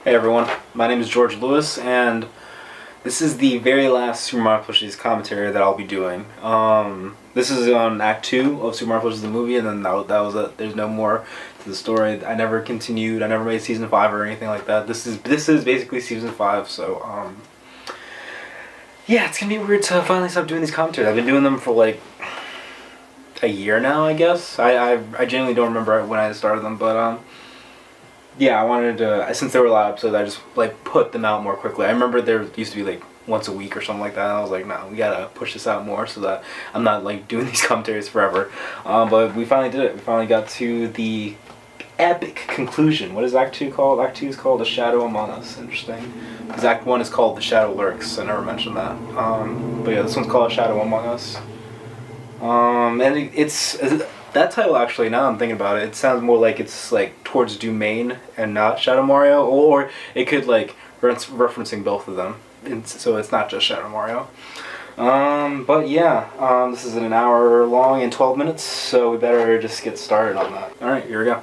Hey everyone, my name is George Lewis, and this is the very last Super Mario Plushies commentary that I'll be doing. This is on Act 2 of Super Mario Plushies the movie, and then that was it. There's no more to the story. I never continued. I never made Season 5 or anything like that. This is basically Season 5, so yeah, it's gonna be weird to finally stop doing these commentaries. I've been doing them for like a year now, I guess. I genuinely don't remember when I started them, but yeah, I wanted to, since there were a lot of episodes, I just like put them out more quickly. I remember there used to be like once a week or something like that, and I was like, no, we gotta push this out more so that I'm not like doing these commentaries forever. But we finally did it. We finally got to the epic conclusion. What is Act 2 called? Act 2 is called The Shadow Among Us. Interesting. Because Act 1 is called The Shadow Lurks. I never mentioned that. But yeah, this one's called Shadow Among Us. And it's that title actually. Now I'm thinking about it, it sounds more like it's like towards Domain and not Shadow Mario, or it could like referencing both of them, and so it's not just Shadow Mario. But yeah, this is an hour long and 12 minutes, so we better just get started on that. All right, here we go.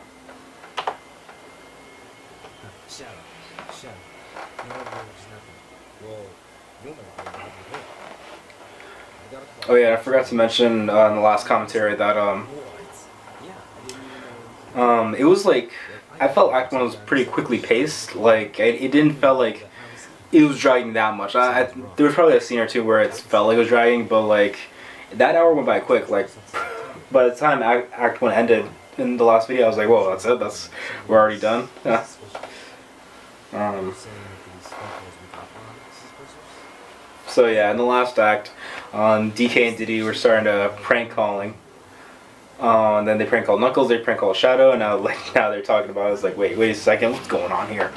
Oh yeah, I forgot to mention in the last commentary that it was like, I felt Act 1 was pretty quickly paced. Like it didn't feel like it was dragging that much. There was probably a scene or two where it felt like it was dragging, but like that hour went by quick. Like by the time Act 1 ended in the last video, I was like, whoa, that's it. We're already done. Yeah. So yeah, in the last act, DK and Diddy were starting to prank calling. And then they prank called Knuckles, they prank called Shadow, and now they're talking about it. It's like, wait a second, what's going on here?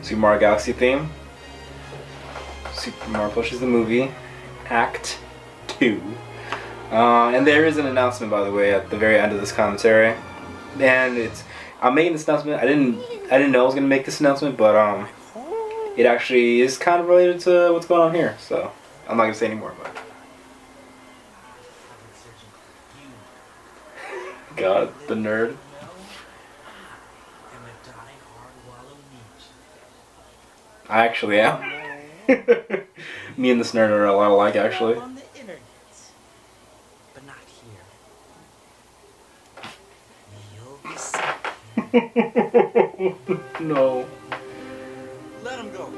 Super Mario Galaxy theme. Super Mario Plushies the movie, Act 2. And there is an announcement, by the way, at the very end of this commentary. And I'm making this announcement. I didn't know I was gonna make this announcement, but it actually is kind of related to what's going on here. So I'm not gonna say anymore. But God, the nerd. I actually am. Me and this nerd are a lot alike, actually. No. Let him go.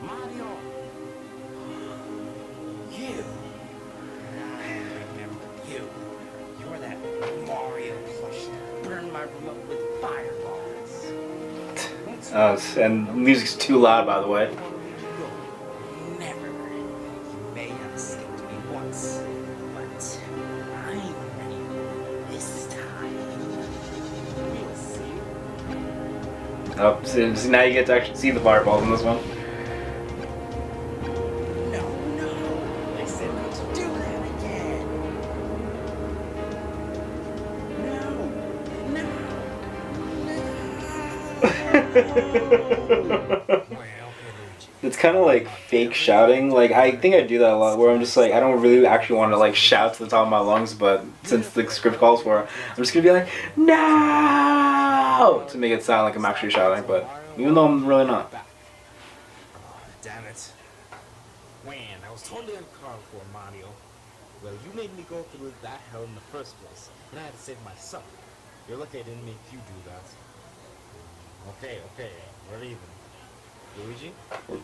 Mario. You. I remember you. You're that Mario plush that burned my remote with fireballs. And music's too loud, by the way. Never. You may have escaped me once, but I'm ready this time. We'll see. Oh, so now you get to actually see the fireballs in this one. No. I said not to do that again. No. It's kind of like fake shouting. Like I think I do that a lot, where I'm just like, I don't really actually want to like shout to the top of my lungs, but since the script calls for it, I'm just gonna be like, no, to make it sound like I'm actually shouting, but even though I'm really not. Damn it. When I was totally uncalled for, Mario. Well, you made me go through that hell in the first place, and I had to save myself. You're lucky I didn't make you do that. Okay, we're even. Luigi?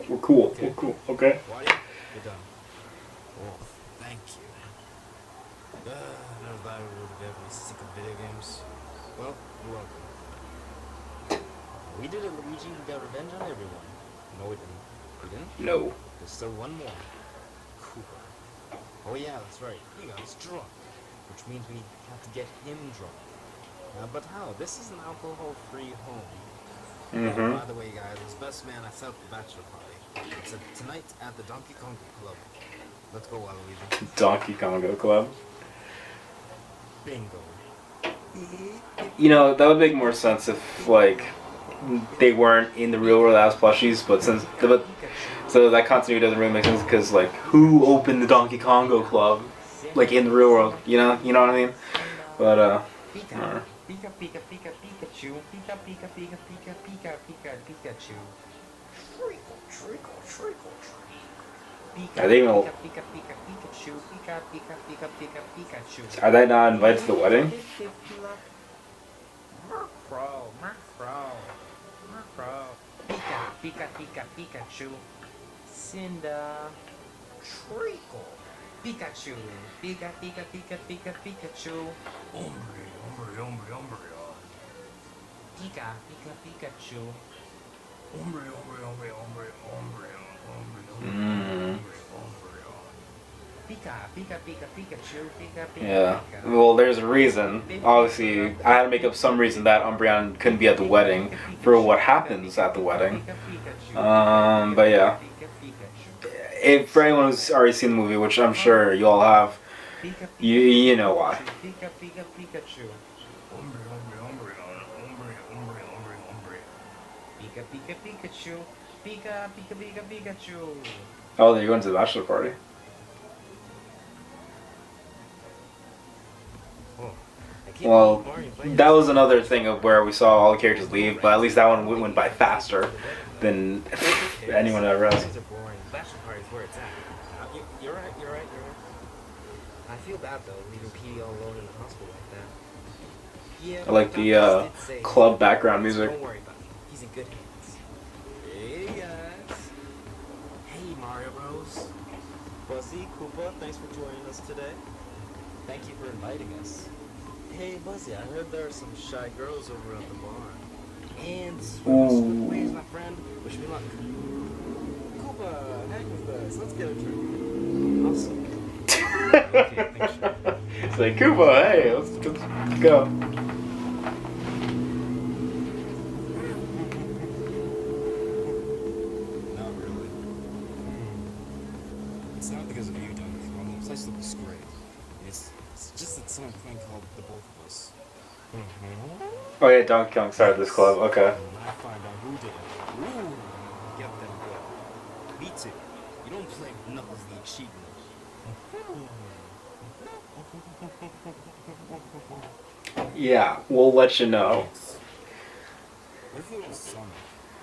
We're cool. Okay. We're cool. Okay. Wario, you're done. Oh, thank you. Never thought I would ever be sick of video games. Well, you're welcome. We did it, Luigi. We got revenge on everyone. No, we didn't. We didn't? No. There's still one more. Cooper. Oh yeah, that's right. He got us drunk. Which means we have to get him drunk. But how? This is an alcohol-free home. Mm-hmm. By the way, guys, as best man, I set up the bachelor party. It's tonight at the Donkey Kong Club. Let's go, Waluigi. Donkey Kongo Club. Bingo. You know, that would make more sense if, like, they weren't in the real world as plushies, but so that continuity doesn't really make sense because like who opened the Donkey Kongo Club, like in the real world, you know what I mean? But Pika, Pika, Pika, Pika, Pikachu, Pika, Pika, Pika, Pika, Pika, Pika, Pikachu. Trickle, trickle, trickle, Pika, are they even, Pika, Pika, Pika, Pikachu, Pika, Pika, Pika, Pika, Pikachu. are they not invited to the wedding? Murkrow, Murkrow, Murkrow. Pika, Pika, Pika, Pikachu. Cinda. Treacle. Pikachu. Pika, Pika, Pika, Pika, Pikachu. Ombre, ombre, ombre, ombre. Pika, Pika, Pikachu. Ombre, ombre, ombre, ombre, ombre, ombre, ombre, ombre. Pika, Pika, Pika, Pikachu. Pika, Pika, Yeah. Pika. Well, there's a reason. Obviously, I had to make up some reason that Umbreon couldn't be at the wedding for what happens at the wedding. But yeah. If for anyone who's already seen the movie, which I'm sure you all have, you know why. Pika, Pika, Pikachu. Ombre, ombre, ombre, ombre, ombre, ombre, ombre. Pika, Pika, Pikachu. Pika, Pika, Pika, Pikachu. Oh, you're going to the bachelor party. Well, that was another thing of where we saw all the characters leave, but at least that one went by faster than anyone ever else. Bachelor party's where it's at. You're right. I feel bad though, leaving Petey all alone in the hospital like that. Yeah, I like the club background music. Don't worry about him. He's in good hands. Hey guys. Hey Mario Bros. Buzzy, Koopa, thanks for joining us today. Thank you for inviting us. Hey Buzzy, I heard there are some shy girls over at the bar. And Squidways, my friend, wish me luck. Koopa, hang with us. Let's get a drink. Awesome. Okay, thanks. It's like, Koopa, hey, let's go. Not really. It's not because of you, Donkey. The place looks great. It's just that someone playing called the both of us. Oh yeah, Donkey Kong started this club, okay. When I find out who did it, ooh, get them good. Me too. You don't play with Knuckles the Achievement. Yeah, we'll let you know. What if it was Sonic?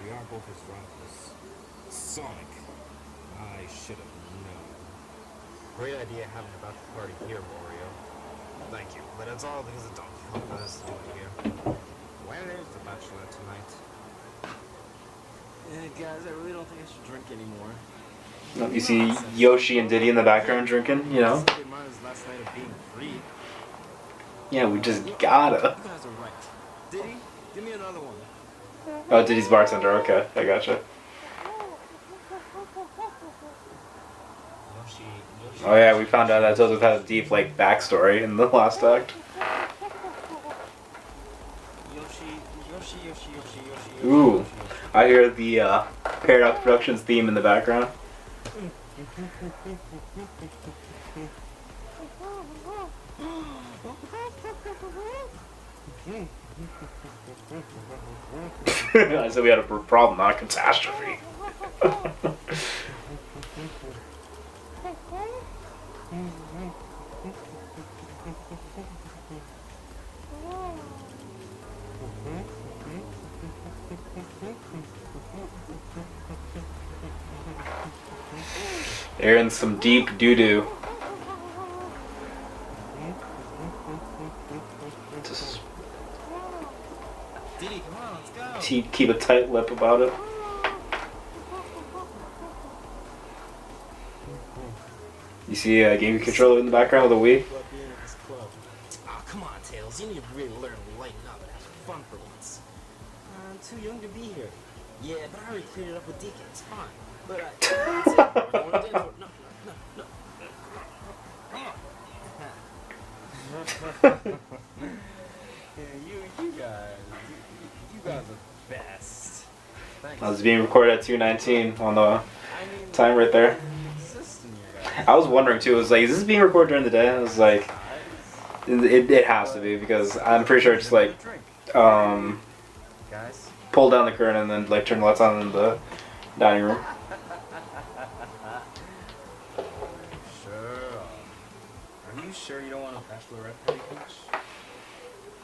We are both his rivals. Sonic. I should have known. Great idea having a bachelor party here, Wario. Thank you, but it's all because of Donkey Kong got us doing here. Where is the bachelorette tonight? Guys, I really don't think I should drink anymore. You see Yoshi and Diddy in the background drinking, you know? Last night of being free. Yeah, we just gotta. You guys are right. Diddy, give me another one. Oh, Diddy's bartender, okay, I gotcha. Oh yeah, we found out that Toad had a deep, like, backstory in the last act. Ooh, I hear the Paradox Productions theme in the background. I said we had a problem, not a catastrophe. They're in some deep doo-doo. Just Diddy, come on, let's go. keep a tight lip about it. You see a game controller in the background with a Wii? Oh, come on, Tails. You need to really learn to lighten up and have some fun for once. I'm too young to be here. Yeah, but I already cleared it up with Deacon. It's fine. But you guys are best. Thanks. I was being recorded at 2:19 on the time right there. I was wondering too. I was like, is this being recorded during the day? I was like, it has to be because I'm pretty sure it's like Guys. pull down the curtain and then like turn the lights on in the dining room. Sure. Are you sure you don't want a bachelorette party, Peach?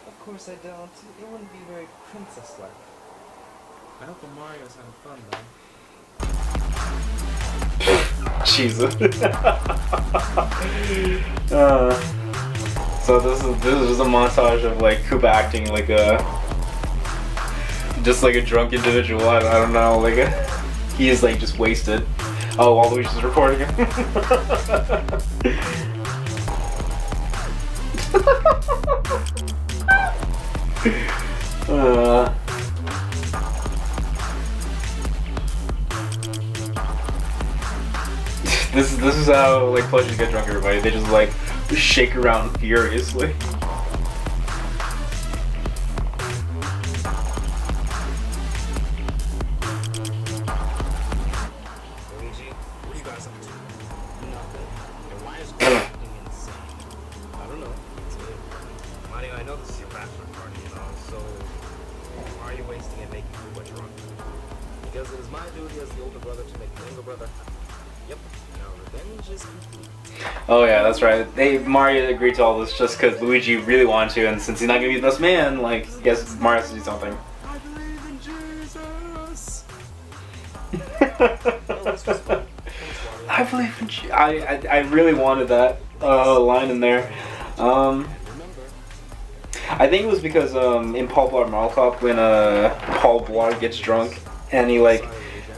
Of course I don't. It wouldn't be very princess-like. I hope the Mario's having fun, though. Jesus. So this is just a montage of like Koopa acting like just like a drunk individual. I don't know, like he is like just wasted. Oh, while Luigi's recording him. This is how like Plushies get drunk, everybody. They just like shake around furiously. Luigi, what are you guys up to? Nothing. Your wire's acting insane. I don't know. It's weird. Mario, I know this is your bachelor party, you know, so why are you wasting it making Koopa drunk? Because it is my duty as the older brother to make the younger brother happy. Yep. Now revenge is complete. Oh yeah, that's right. Mario agreed to all this just because Luigi really wanted to, and since he's not gonna be the best man, like, I guess Mario has to do something. I believe in Jesus. I believe in I really wanted that line in there. I think it was because in Paul Blart Mall Cop when Paul Blart gets drunk and he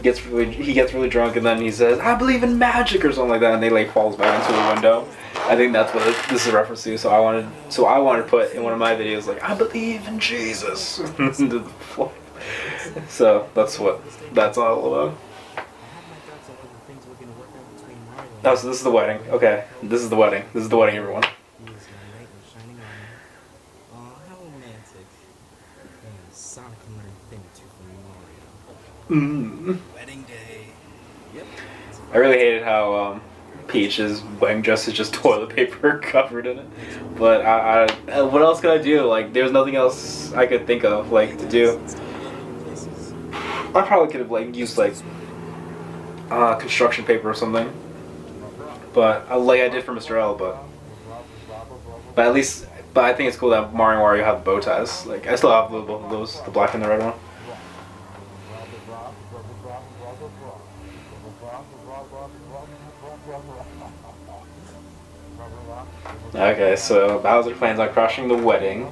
gets really drunk and then he says, "I believe in magic" or something like that, and they like falls back into the window. I think that's what this is a reference to. So I wanted to put in one of my videos like, "I believe in Jesus." So that's what that's all about. Oh, so this is the wedding. Okay, this is the wedding. This is the wedding, everyone. Wedding day. Yep. I really hated how Peach's wedding dress is just toilet paper covered in it. But I what else could I do? Like, there's nothing else I could think of like to do. I probably could have like used like construction paper or something. But like I did for Mr. L. But at least, I think it's cool that Mario and Wario have bow ties. Like I still have both of those, the black and the red one. Okay, so Bowser plans on crashing the wedding.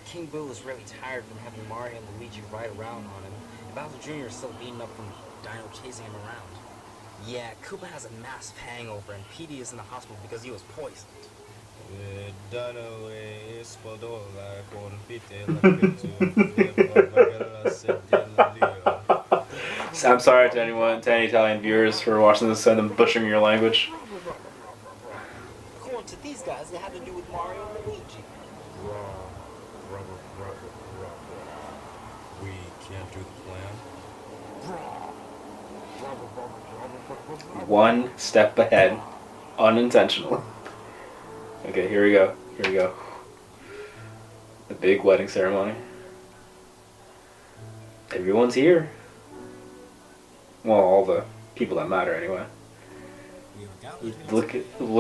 King Boo is really tired from having Mario and Luigi ride around on him, and Bowser Jr. is still beaten up from Dino chasing him around. Yeah, Koopa has a massive hangover, and Petey is in the hospital because he was poisoned. So I'm sorry to any Italian viewers for watching this and them butchering your language. According to these guys, it had to do with Mario and Luigi. We can't do the plan. One step ahead, unintentional. Okay, here we go. Here we go. The big wedding ceremony. Everyone's here. Well, all the people that matter anyway. Look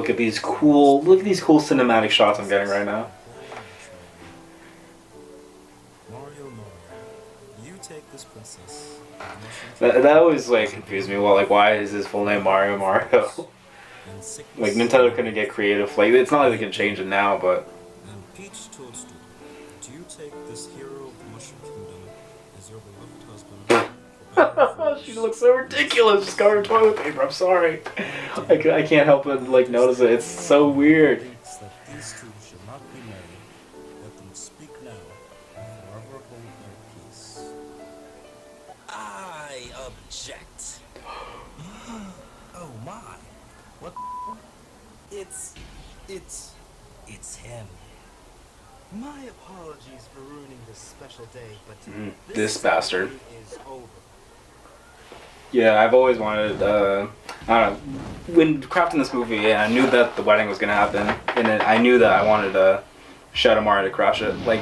at these cool cinematic shots I'm getting right now. Mario, you take this princess. That always like confused me. Well, like why is his full name Mario? Like Nintendo couldn't get creative. Like it's not like they can change it now, but. And Peach told Stu, do you take this hero of the Mushroom Kingdom as your beloved husband? She looks so ridiculous, just covered in toilet paper. I'm sorry. I can't help but like notice it. It's so weird. That these two should not be married. Let them speak now, and forever hold their peace. I object. Oh my! What? It's him. My apologies for ruining this special day, but This bastard. is over. Yeah, I've always wanted I don't know. When crafting this movie, I knew that the wedding was gonna happen, and I knew that I wanted Shadow Mario to crash it. Like,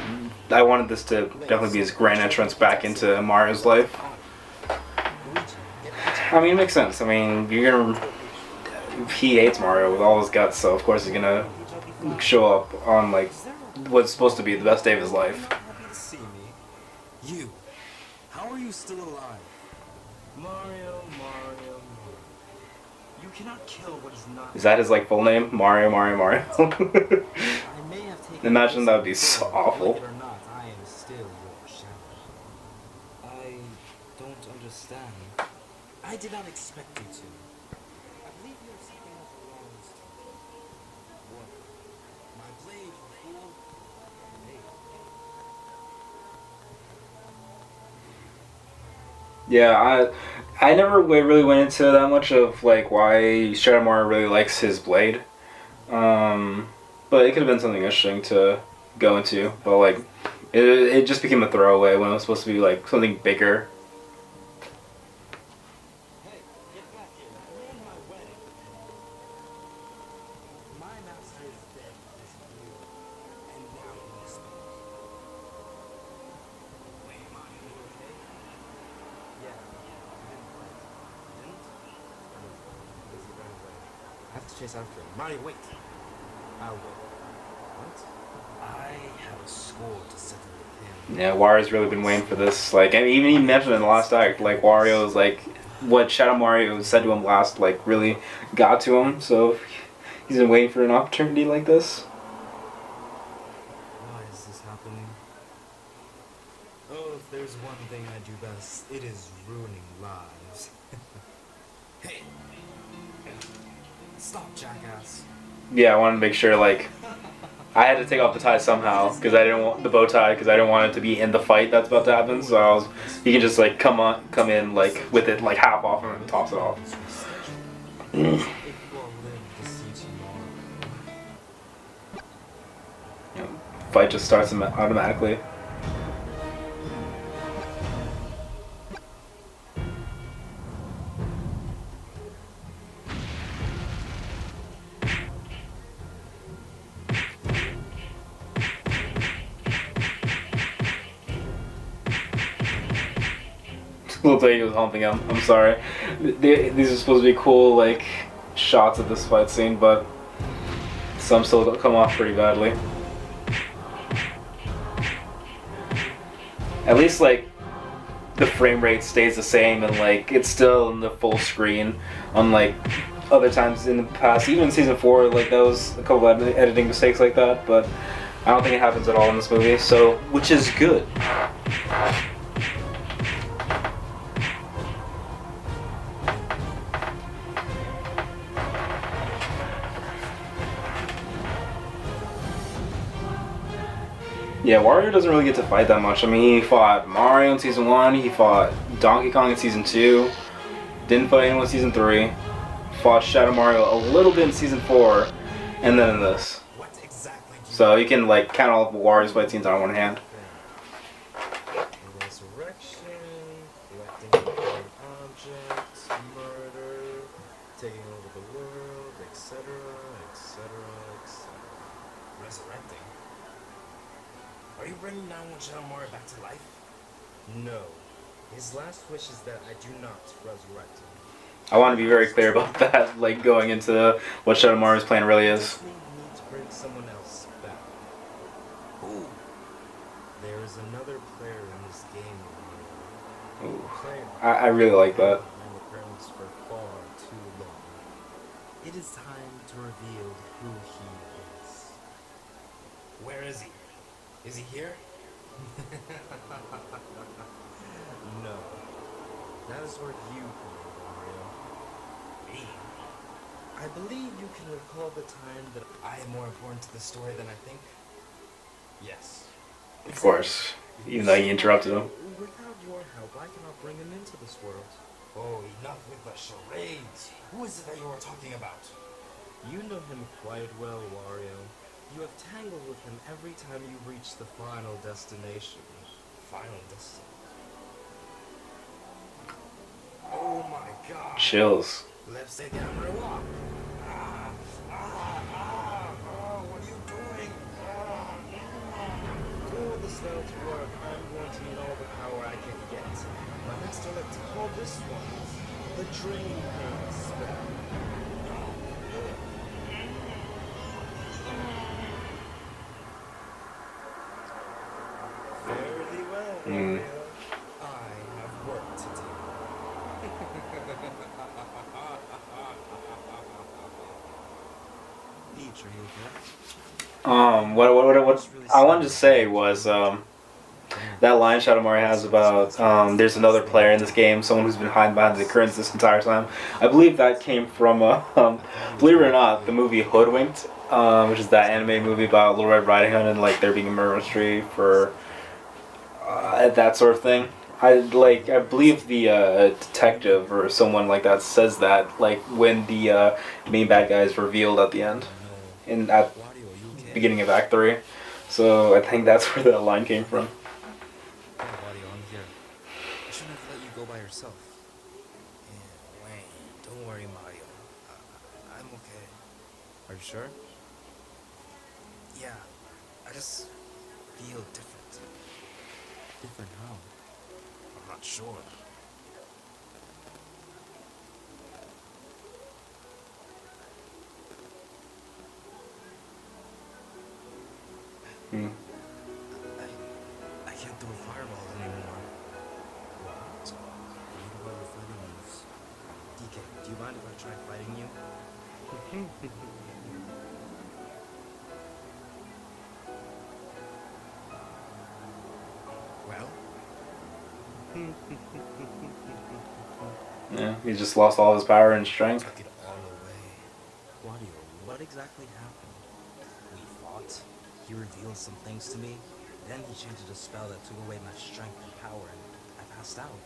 I wanted this to definitely be his grand entrance back into Mario's life. I mean, it makes sense. I mean, he hates Mario with all his guts, so of course he's gonna show up on like what's supposed to be the best day of his life. Happy to see me. You. How are you still alive? Mario. You cannot kill what is not. Is that his like full name? Mario. I may have taken. Imagine that would be so awful. Like it or not, I am still your shadow. I don't understand. I did not expect you to. I believe you have something else belongs to me. What? My blade, you fool. Hey. Yeah, I never really went into that much of like why Shadow Mario really likes his blade. But it could have been something interesting to go into. But like, it just became a throwaway when it was supposed to be like something bigger. Hey, get back here. You ruined my wedding. My master is dead, is you. And now you must be. Wait, Monty, are you okay? Yeah. You didn't fight. You didn't? No. Because he ran away. I have to chase after him. Monty, wait. I'll wait. What? I have a score to settle with him. Yeah, Wario's really been waiting for this. Like, I mean, even he mentioned in the last act, like Wario is like what Shadow Mario said to him last, like really got to him. So he's been waiting for an opportunity like this. Why is this happening? Oh, if there's one thing I do best, it is ruining lives. Hey! Stop, jackass. Yeah, I wanted to make sure like I had to take off the tie somehow because I didn't want the bow tie because I didn't want it to be in the fight that's about to happen. So you can just like come in like with it like half off and then toss it off. If you all live to see tomorrow. You know, fight just starts automatically. Looks like he was humping him. I'm sorry. These are supposed to be cool, like, shots of this fight scene, but some still come off pretty badly. At least, like, the frame rate stays the same and, like, it's still in the full screen, unlike other times in the past. Even in Season 4, like, that was a couple of editing mistakes like that, but I don't think it happens at all in this movie, so, which is good. Yeah, Wario doesn't really get to fight that much. I mean, he fought Mario in Season 1, he fought Donkey Kong in Season 2, didn't fight anyone in Season 3, fought Shadow Mario a little bit in Season 4, and then in this. What exactly do you So you can like count all of Wario's fight scenes on one hand. Resurrection, collecting important objects, murder, taking over the world, etc., etc., etc. Resurrecting? Are you bringing 9-1 Shadow Mario back to life? No. His last wish is that I do not resurrect him. I want to be very clear about that, like going into what Shadow Mario's plan really is. We need to bring someone else back. Who? There is another player in this game, Mario. Ooh. Player. I really like that. And the parents for far too long. It is time to reveal who he is. Where is he? Is he here? No. That is where you come in, Mario. Me? I believe you can recall the time that I am more important to the story than I think. Yes. Of course, even though he interrupted him. Without your help, I cannot bring him into this world. Oh, enough with the charades. Who is it that you are talking about? You know him quite well, Wario. You have tangled with him every time you reach the final destination. Final destination? Oh my god. Chills. Let's take it for a walk. What are you doing? For the spell to work, I'm going to need all the power I can get. My master likes to call this one the Drain Pain spell. Fairly well, Mario. I have work to do. Peach, are you okay? What I wanted to say was, that line Shadow Mario has about, there's another player in this game, someone who's been hiding behind the curtains this entire time. I believe that came from, believe it or not, the movie Hoodwinked, which is that anime movie about Little Red Riding Hood and like there being a murder mystery for that sort of thing. I believe the detective or someone like that says that like when the main bad guy is revealed at the end, at beginning of Act 3. So I think that's where that line came from. Hey, Wario, I'm here. I shouldn't have let you go by yourself. Yeah, Wayne, don't worry, Mario. I'm okay. Are you sure? Yeah, I just feel different. Different how? I'm not sure. I can't throw fireballs anymore. What? What about your fighting moves? DK, do you mind if I try fighting you? Well? Yeah, he just lost all his power and strength. Took it all away. Wario, what exactly happened? We fought. He revealed some things to me. Then he changed a spell that took away my strength and power, and I passed out.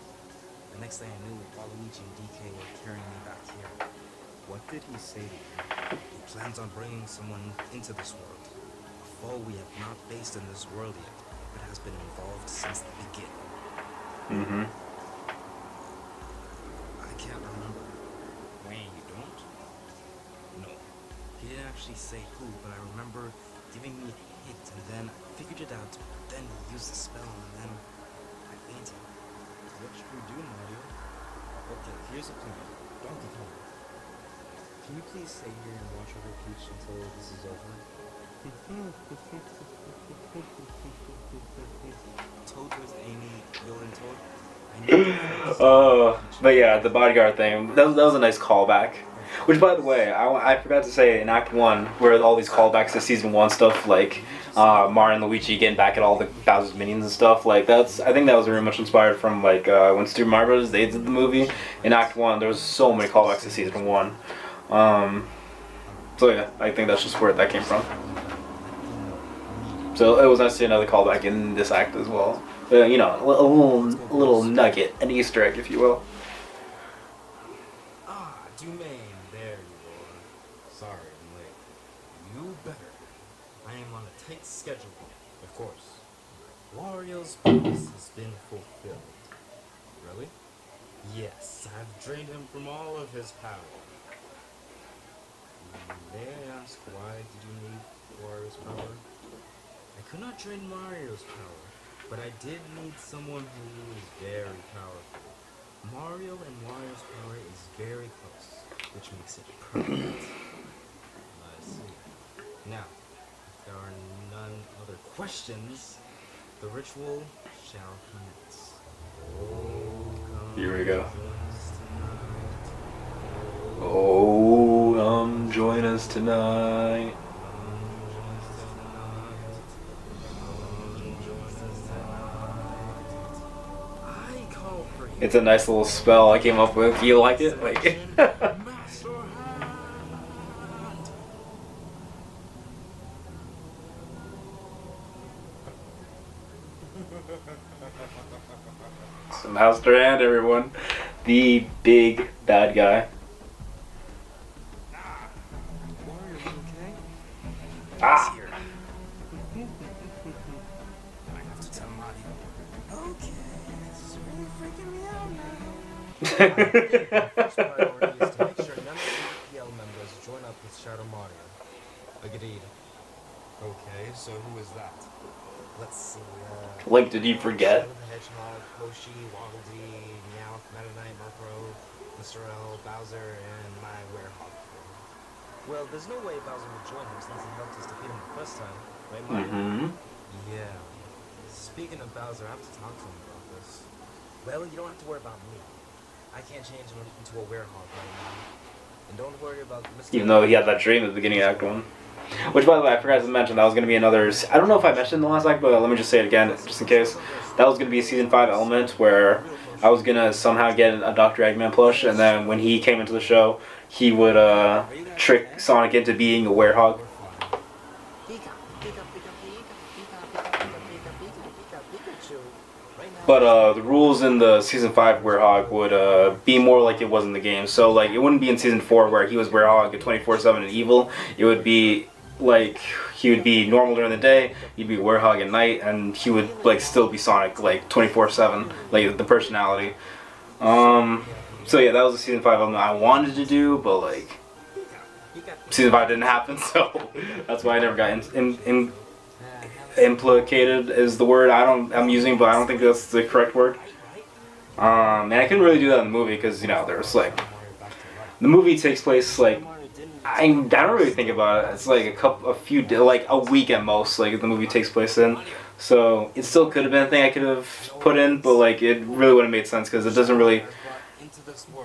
The next thing I knew, Waluigi and DK were carrying me back here. What did he say to you? He plans on bringing someone into this world. A foe we have not faced in this world yet, but has been involved since the beginning. Mm-hmm. I can't remember. Wayne, you don't? No. He didn't actually say who, but I remember giving me a hint, and then I figured it out. Then he used the spell, and then I fainted. What should we do, Mario? Okay, here's a plan. Donkey Kong. Can you please stay here and watch over Peach until this is over? Toad was Amy, Yoda and Toad. I knew But yeah, the bodyguard thing, that was a nice callback. Which, by the way, I forgot to say in Act 1, where all these callbacks to Season 1 stuff, like Mario and Luigi getting back at all the Bowser's minions and stuff, like I think that was very much inspired from like when Super Mario Bros. They did the movie. In Act 1, there was so many callbacks to Season 1. So yeah, I think that's just where that came from. So it was nice to see another callback in this act as well. You know, a little nugget, an Easter egg, if you will. Ah, Dumaine, there you are. Sorry, I'm late. You better. I am on a tight schedule, of course. Wario's promise has been fulfilled. Really? Yes, I've drained him from all of his power. May I ask why did you need Wario's power? I could not drain Mario's power, but I did need someone who is very powerful. Mario and Wario's power is very close, which makes it perfect. I see. Now, if there are none other questions, the ritual shall commence. Here we go. Oh, join us tonight. It's a nice little spell I came up with. You like it? Like. So Master Hand, everyone. The big bad guy. Wario, you okay? Ah! Here. I have to tell Mario. Okay, this is really freaking me out now. Our first priority is to make sure none of the EPL members join up with Shadow Mario. Agreed. Okay, so who is that? Let's see, Link, did you forget? Shadow the Hedgehog, Hoshi, Waddle Dee, Meowth, Meta Knight, Murkrow, Mr. L, Bowser, and my Werehog crew. Well, there's no way Bowser would join him since he helped us defeat him the first time, right, Mario? Mm-hmm. Yeah. Speaking of Bowser, I have to talk to him about this. Well, you don't have to worry about me. I can't change him into a Werehog right now. And don't worry about Mr. Even though he had that dream at the beginning of Act 1. Which, by the way, I forgot to mention, that was going to be another... I don't know if I mentioned in the last act, but let me just say it again, just in case. That was going to be a Season 5 element where I was going to somehow get a Dr. Eggman plush, and then when he came into the show, he would trick Sonic into being a Werehog. But the rules in the Season 5 Werehog would be more like it was in the game. So, like, it wouldn't be in Season 4 where he was Werehog at 24/7 and evil. It would be, like, he would be normal during the day, he'd be Werehog at night, and he would, like, still be Sonic, like, 24/7, like, the personality. So yeah, that was the Season 5 element I wanted to do, but, like, Season 5 didn't happen, so that's why I never got implicated is the word I'm using, but I don't think that's the correct word. And I couldn't really do that in the movie because, you know, there's like the movie takes place like I don't really think about it. It's like like a week at most. Like the movie takes place in, so it still could have been a thing I could have put in, but like it really wouldn't have made sense because it doesn't really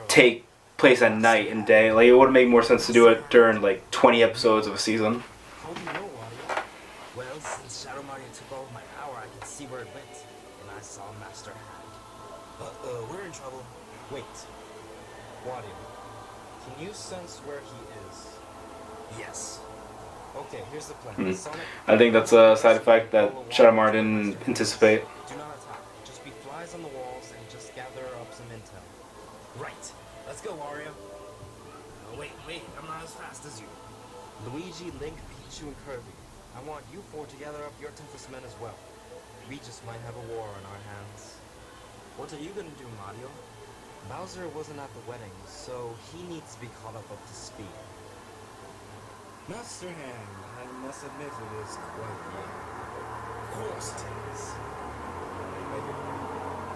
take place at night and day. Like it would have made more sense to do it during like 20 episodes of a season. How do you know, Wario? Well, since Shadow Mario took all of my power, I could see where it went, and I saw Master Hand. We're in trouble. Wait. Wario, can you sense where he is? Yes. Okay, here's the plan. Sonic, I think that's a side effect that Shadow Mario didn't anticipate. do not attack. Just be flies on the walls and just gather up some intel. Right. Let's go, Wario. Wait, I'm not as fast as you. Luigi, Link, Pichu, and Kirby. I want you four to gather up your toughest men as well. We just might have a war on our hands. What are you gonna do, Mario? Bowser wasn't at the wedding, so he needs to be caught up to speed. Master Hand, I must admit it is quite young. Of course it is.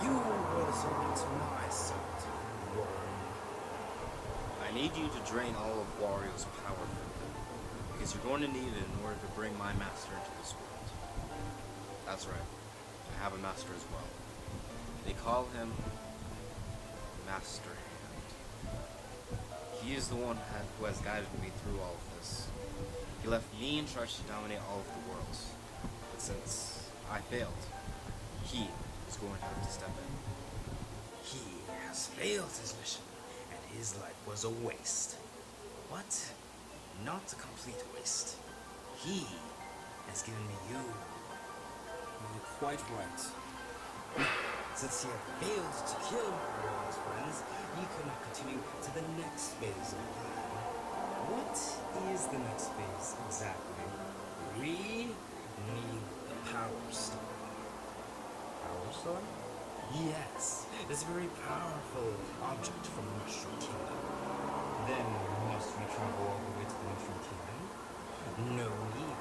You were the servant to my servant, Worm. I need you to drain all of Wario's power from him, because you're going to need it in order to bring my master into this world. That's right, I have a master as well. They call him Master Hand. He is the one who has guided me through all of this. He left me in charge to dominate all of the worlds, but since I failed, he is going to have to step in. He has failed his mission, and his life was a waste. What? Not a complete waste. He has given me you. You're quite right. Since he had failed to kill all his friends, he could not continue to the next phase of the plan. What is the next phase exactly? We need the Power Star. Power Star? Yes, this very powerful object from the Mushroom Kingdom. Then must we travel all the way to the Mushroom Kingdom? No need.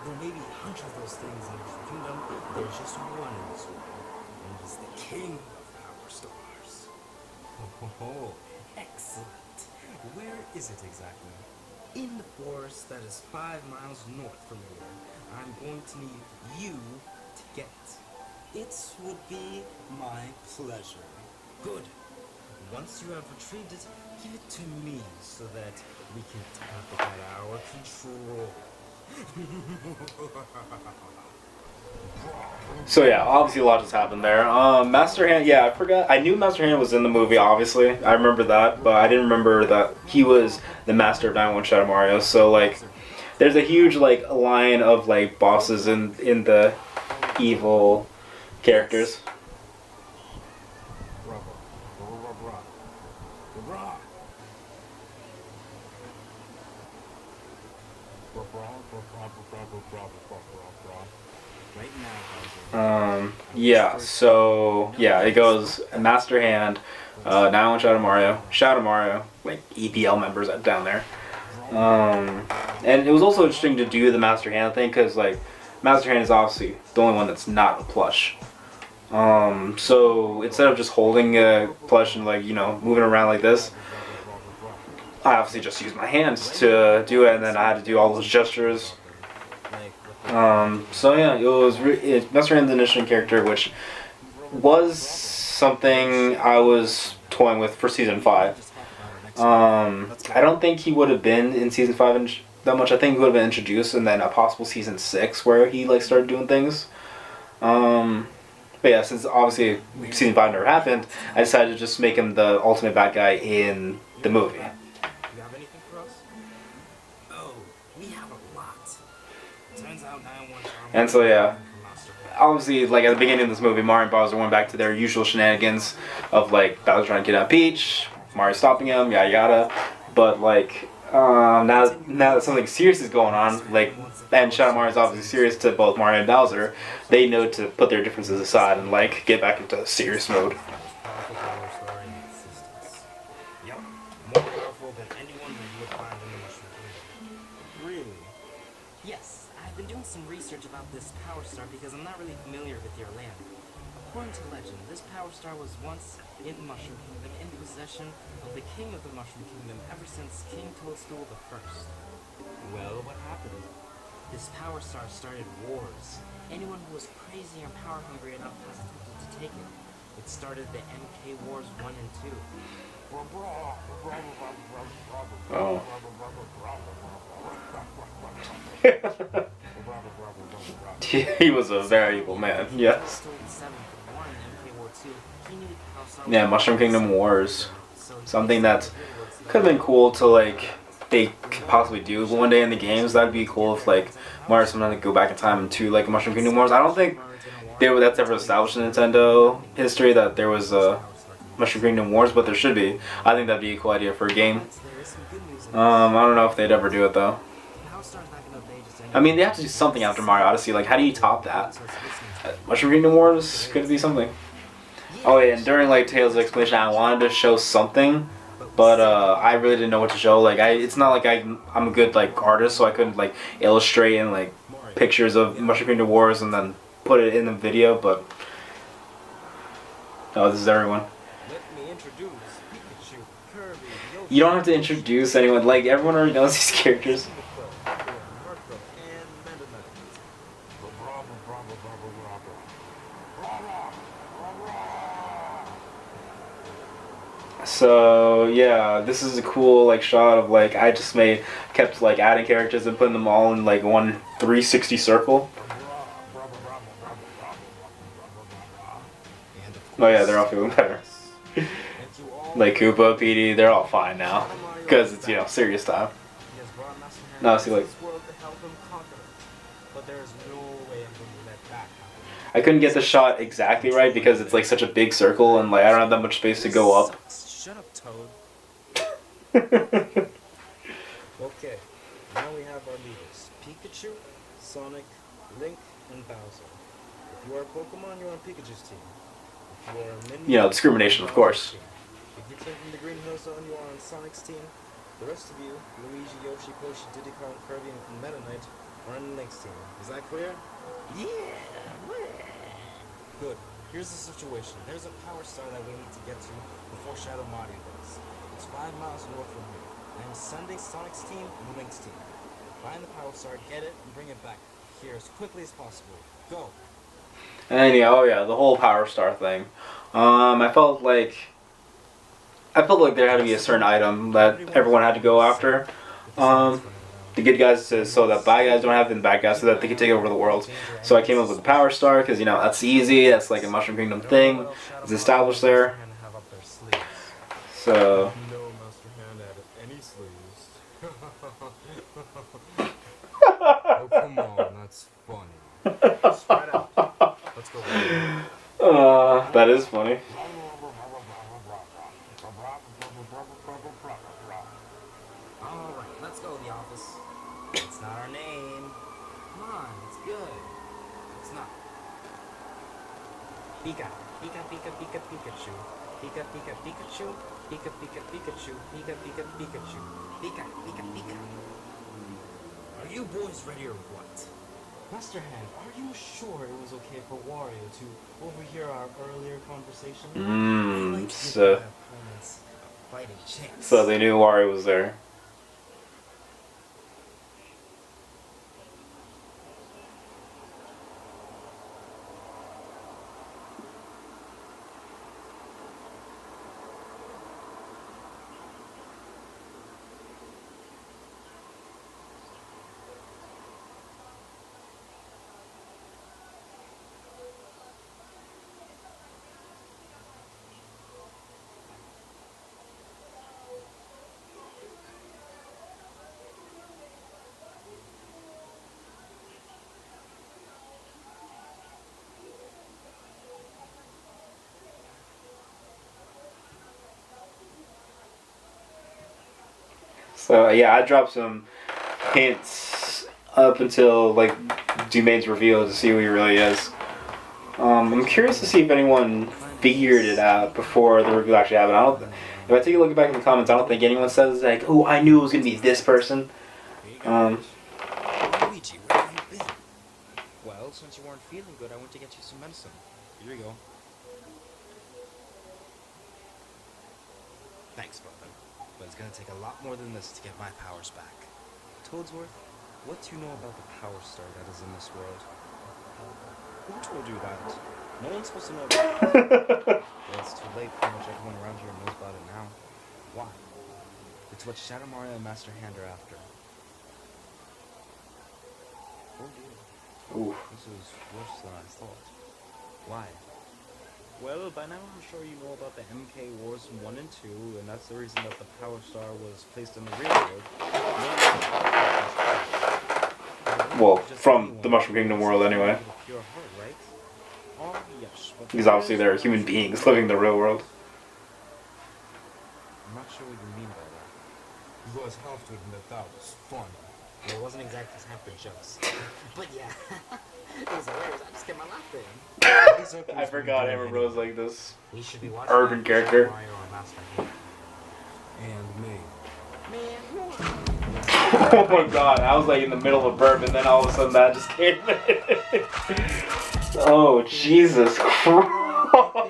There may be hundreds of those things in the Mushroom Kingdom. There's just one in this world, and it is the King of Power Stars. Oh, excellent. Where is it exactly? In the forest that is 5 miles north from here. I'm going to need you to get it. It would be my pleasure. Good. Once you have retrieved it, give it to me so that we can tap it at our control. So yeah, obviously a lot just happened there. Master Hand, yeah, I forgot. I knew Master Hand was in the movie, obviously. I remember that, but I didn't remember that he was the master of 9-1 Shadow Mario. So like, there's a huge like line of like bosses in the evil characters. Right now, Bowser. Yeah, so yeah, it goes Master Hand, now on Shadow Mario, like EPL members down there. And it was also interesting to do the Master Hand thing because like Master Hand is obviously the only one that's not a plush. So instead of just holding a plush and like moving around like this, I obviously just used my hands to do it, and then I had to do all those gestures. So yeah, it was Master Hand's an interesting character, which was something I was toying with for season 5. I don't think he would have been in season 5 that much. I think he would have been introduced, and then a possible season 6 where he like started doing things. But yeah, since obviously season 5 never happened, I decided to just make him the ultimate bad guy in the movie. You have anything for us? Oh, we have a lot. Turns out 911 And so yeah, obviously like at the beginning of this movie, Mario and Bowser went back to their usual shenanigans of like Bowser trying to kidnap Peach, Mario stopping him, yada yada. But like now that something serious is going on, like, and Shadow Mario is obviously serious to both Mario and Bowser, they know to put their differences aside and like get back into serious mode. Powerful power star in existence. Yep, more powerful than anyone that you would find in the Mushroom Kingdom. Really? Yes, I've been doing some research about this power star because I'm not really familiar with your land. According to legend, this power star was once in the Mushroom Kingdom, in possession of the king of the Mushroom Kingdom ever since King Toadstool the First. Well, what happened? This power star started wars. Anyone who was crazy or power hungry enough was attempted to take it. It started the MK Wars 1 and 2. Oh. He was a very evil man, yes. Yeah, Mushroom Kingdom Wars. Something that could have been cool to like they could possibly do one day in the games. That'd be cool if like Mario somehow could go back in time to like Mushroom Kingdom Wars. I don't think that's ever established in Nintendo history that there was a Mushroom Kingdom Wars, but there should be. I think that'd be a cool idea for a game. I don't know if they'd ever do it though. I mean, they have to do something after Mario Odyssey. Like, how do you top that? Mushroom Kingdom Wars could be something. Oh yeah, and during like Tails' explanation, I wanted to show something, but I really didn't know what to show. Like, it's not like I'm a good like artist, so I couldn't like illustrate and like pictures of Mushroom Kingdom Wars and then put it in the video. But oh, this is everyone. Let me introduce Pikachu, Kirby, Yoshi, You don't have to introduce anyone. Like, everyone already knows these characters. So yeah, this is a cool like shot of like I just kept like adding characters and putting them all in like one 360 circle. Oh yeah, they're all feeling better. Like Koopa, Petey, they're all fine now because it's serious time. No, see like I couldn't get the shot exactly right because it's like such a big circle and like I don't have that much space to go up. Shut up, Toad. Okay, now we have our leaders. Pikachu, Sonic, Link, and Bowser. If you are a Pokemon, you're on Pikachu's team. If you are a Minion, Discrimination, of course. If you came from the Green Hill Zone, you are on Sonic's team. The rest of you, Luigi, Yoshi, Poshi, Diddy Kong, Kirby, and Meta Knight, are on Link's team. Is that clear? Yeah, Good. Here's the situation. There's a power star that we need to get to before Shadow Mario does. It's 5 miles north from here. I am sending Sonic's team and Link's team. Find the power star, get it, and bring it back here as quickly as possible. Go. And yeah, oh yeah, the whole Power Star thing. I felt like there had to be a certain item that everyone had to go after. The good guys so that bad guys don't have it, and the bad guys so that they can take over the world. So I came up with the Power Star because that's easy. That's like a Mushroom Kingdom thing. It's established there. So. No Master Hand added any sleeves. Oh, come on, that's funny. Spread out. Let's go. That is funny. Alright, let's go to the office. It's not our name. Come on, it's good. It's not Pika, Pika, Pika, Pika, Pikachu. Pika, Pika, Pikachu. Pika, Pika, Pikachu. Pika, Pika, Pikachu. Pika, Pika, Pika. Are you boys ready or what? Master Hand, are you sure it was okay for Wario to overhear our earlier conversation? I like to give So my opponents a fighting chance. they knew Wario was there. So yeah, I dropped some hints up until like Dumain's reveal to see who he really is. I'm curious to see if anyone figured it out before the reveal actually happened. If I take a look back in the comments, I don't think anyone says like, "Oh, I knew it was gonna be this person." Luigi, where have you been? Well, since you weren't feeling good, I went to get you some medicine. Here you go. Thanks, brother. But it's gonna take a lot more than this to get my powers back. Toadsworth, what do you know about the Power Star that is in this world? Who told you that? No one's supposed to know about it. Well, it's too late. Pretty much everyone around here knows about it now. Why? It's what Shadow Mario and Master Hand are after. Oh dear. Ooh. This is worse than I thought. Why? Well, by now I'm sure you know about the MK Wars 1 and 2, and that's the reason that the Power Star was placed in the real world. Well, from the Mushroom Kingdom world anyway. Pure heart, right? Oh, yes. But Because obviously they're human beings living in the real world. I'm not sure what you mean by that. You guys have to admit that was fun. Well, it wasn't exactly half jokes. But yeah, it was hilarious. I just kept my laugh in. I forgot Amber was like this We should be watching urban that character. Mario or Master Hand. And me. Oh my god, I was like in the middle of a burp and then all of a sudden that just came in. Oh, Jesus Christ. Oh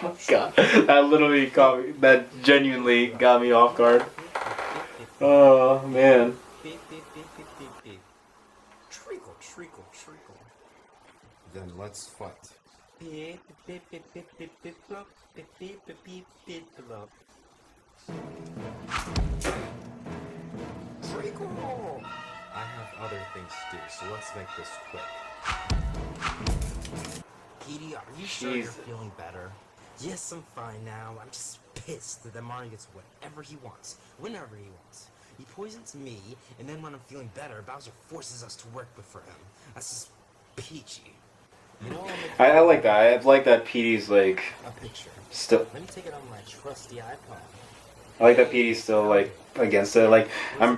my god. That literally got me, that genuinely got me off guard. Oh, man. Treacle, treacle, treacle. Then let's fight. Treacle! I have other things to do, so let's make this quick. Petey, are you sure you're Jesus. feeling better? Yes, I'm fine now. I'm just pissed that Mario gets whatever he wants, whenever he wants. He poisons me, and then when I'm feeling better, Bowser forces us to work for him. That's just peachy. You know, I like that. I like that Petey's like a picture. still. Let me take it on my trusty iPod. I like that Petey's still like against it. Like I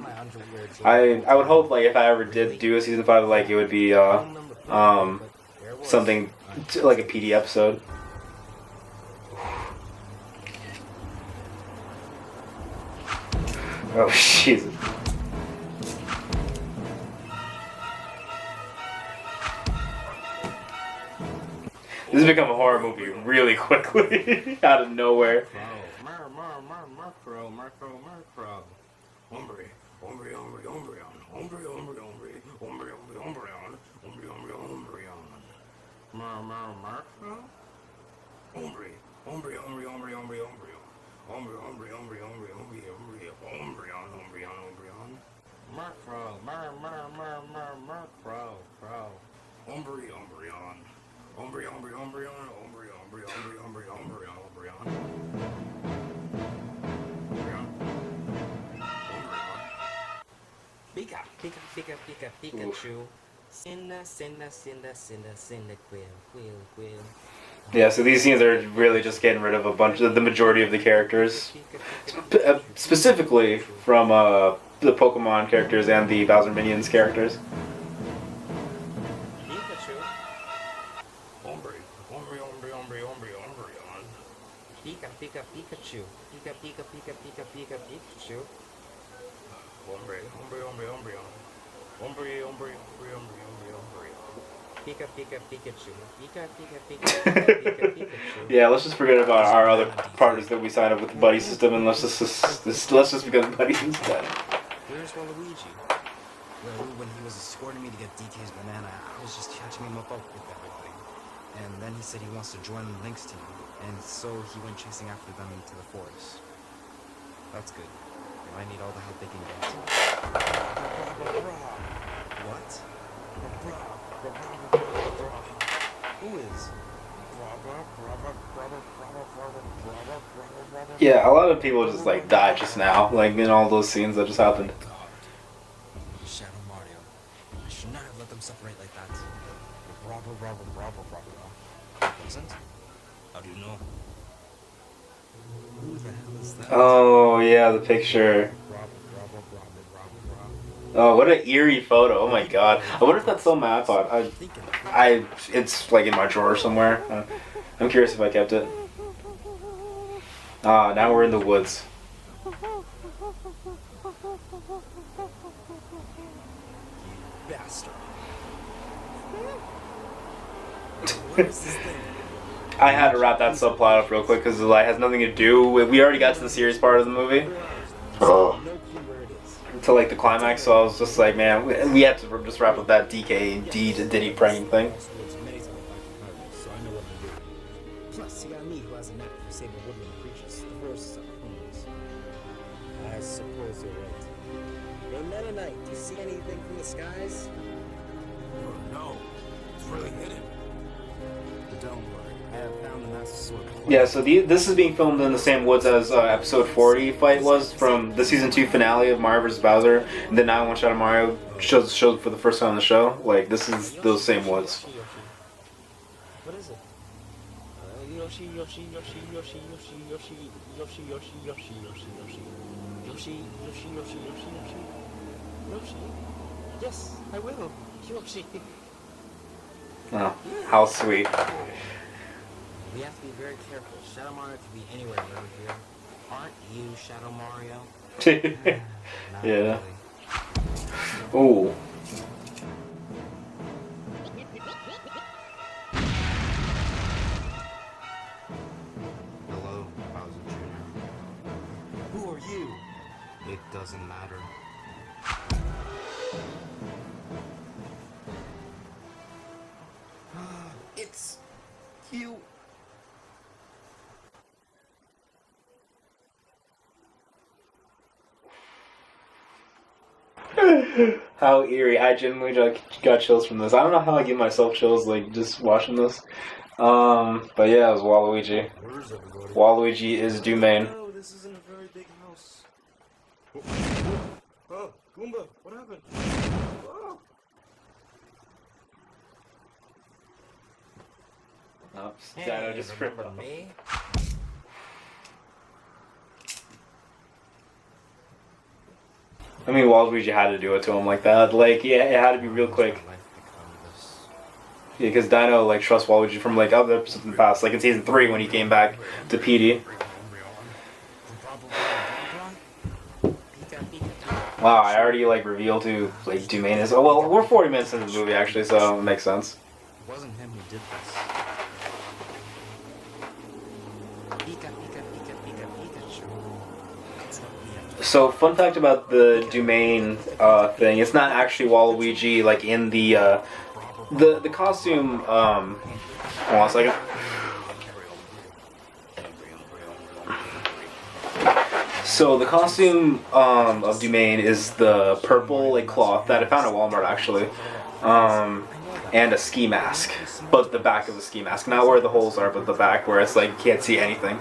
would hope like if I ever did do a season 5, like it would be something like a PD episode. Oh Jesus. This has become a horror movie really quickly out of nowhere. Murkrow. Hombre, hombre, hombre, hombre, hombre, hombre, hombre, hombre, hombre, hombre, hombre, hombre, hombre, Murkrow? Hombre, hombre, hombre, hombre, hombre, hombre, hombre, hombre, hombre, hombre, hombre, hombre, hombre, hombre, Murkrow, Murkrow, crow. Hombre, hombre, on. Hombre, hombre, hombre, on. Hombre, hombre, hombre, hombre, hombre, hombre, on. Pika, Pika, Pika, Pika, Pikachu. Cinda, Cinda, Cinda, Cinda, Cinda, Quill. Yeah, so these scenes are really just getting rid of a bunch of the majority of the characters, specifically from the Pokemon characters and the Bowser Minions characters. Pikachu. Pika Pika Pikachu. Pika Pika Pika Pika Pika Pikachu. Hombre, hombre, hombre, hombre. Hombre, hombre, hombre, hombre, hombre, hombre. Pika Pika Pikachu. Pika Pika Pika Pika Pika Pikachu. Yeah, let's just forget about our other partners that we signed up with the buddy system, and let's just become buddies instead. Where's Waluigi? Well, when he was escorting me to get DK's banana, I was just catching him up with everything. And then he said he wants to join Link's team, and so he went chasing after them into the forest. That's good. They might need all the help they can get. What? Who is? Yeah, a lot of people just like died just now, like in all those scenes that just happened. Shadow Mario. I should not have let them separate like that. Wasn't? How do you know? Who the hell is that? Oh yeah, the picture. Oh, what an eerie photo! Oh my god. I wonder if that's still on my iPod. It's like in my drawer somewhere. I'm curious if I kept it. Ah, now we're in the woods. Bastard. I had to wrap that subplot up real quick because it like, has nothing to do with. We already got to the serious part of the movie. Oh. To like the climax, so I was just like, man, we have to just wrap up that DK and Diddy pranking thing. Plus, you got me who has a knack for saving woodland creatures. The forests are homeless. I suppose you're right. Hey, Meta Knight, do you see anything from the skies? No, it's really hidden. But don't worry, I have found the Master Sword. Yeah, so this is being filmed in the same woods as episode 40 fight was from the season 2 finale of Mario vs. Bowser, and then now One Shot of Mario shows for the first time on the show. Like, this is those same woods. What is it? Yoshi, Yoshi, Yoshi, Yoshi, Yoshi, Yoshi, Yoshi, Yoshi, Yoshi, Yoshi, Yoshi, Yoshi, Yoshi, Yoshi, Yoshi, Yoshi, Yoshi. Yes, I will. Yoshi. Oh, how sweet. We have to be very careful. Shadow Mario could be anywhere around here. Aren't you Shadow Mario? Not Yeah. really. Ooh. Hello, Bowser Jr. Who are you? It doesn't matter. It's you. How eerie. I genuinely got chills from this. I don't know how I give myself chills, like, just watching this. But yeah, it was Waluigi. Where's everybody? Waluigi is Dumain. Oh, this isn't a very big house. Oh, Goomba, what happened? Oh. Oh, Dino just ripped remember off. me? I mean, Waluigi had to do it to him like that. Like, yeah, it had to be real quick. Yeah, because Dino, like, trusts Waluigi from, like, other episodes in the past. Like, in Season 3 when he came back to PD. Wow, I already, like, revealed who, like, Dumain is. Oh, well, we're 40 minutes into the movie, actually, so it makes sense. It wasn't him who did this. Pika, Pika, Pika, Pika, Pikachu. That's what we have to So, fun fact about the Dumain thing, it's not actually Waluigi, like, in the costume, hold on a second. So, the costume of Dumain is the purple, like, cloth that I found at Walmart, actually. And a ski mask, but the back of the ski mask, not where the holes are, but the back where it's like you can't see anything.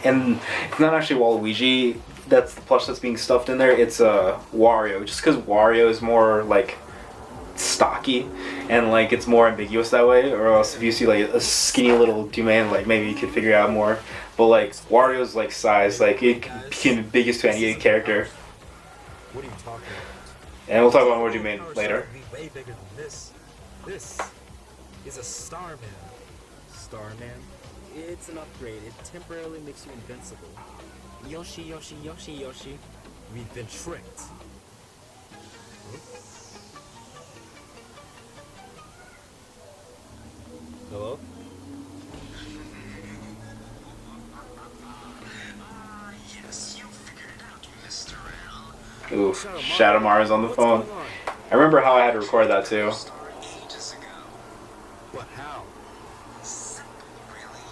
And it's not actually Waluigi that's the plush that's being stuffed in there. It's Wario, just because Wario is more like stocky and like it's more ambiguous that way. Or else if you see like a skinny little Dumain, like maybe you could figure it out more. But like Wario's like size, like it can be ambiguous to any character. What are you talking about? And we'll talk about more Dumain later. Way bigger than this. This is a Starman. Starman? It's an upgrade. It temporarily makes you invincible. Yoshi, Yoshi, Yoshi, Yoshi. We've been tricked. Hello? Yes, you figured it out, Mr. L. Ooh, Shadow Mars on the phone. I remember how I had to record that too. Ages ago. What, how? Simple, really.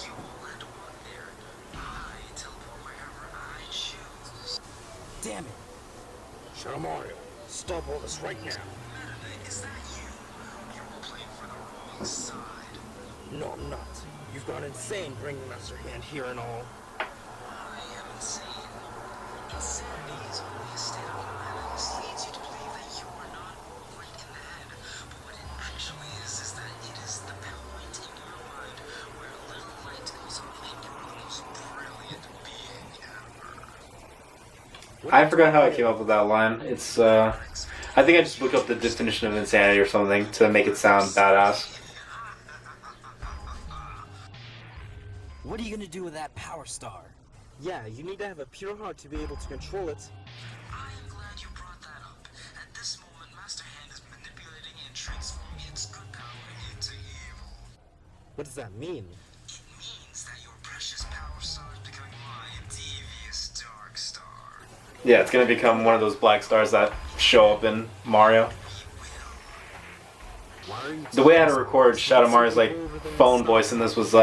You all had to walk there. I teleport wherever I choose. Damn it! Shadow Mario, stop all this right now. Meta, is that you? You're all playing for the wrong side. No, I'm not. You've gone insane bringing Master Hand here and all. I am insane. Insanity is only a state of mind. This leads you to believe that you are not all right in the head. But what it actually is that it is the point in your mind where a little light goes off and you're the most brilliant being ever. I forgot how I came up with that line. It's I think I just looked up the definition of insanity or something to make it sound badass. What are you gonna do with that power star? Yeah, you need to have a pure heart to be able to control it. I am glad you brought that up. At this moment, Master Hand is manipulating and transforming its good power into evil. What does that mean? It means that your precious power star is becoming my devious dark star. Yeah, it's gonna become one of those black stars that show up in Mario. Why are you The way I had to record Shadow Mar's like phone voice in this was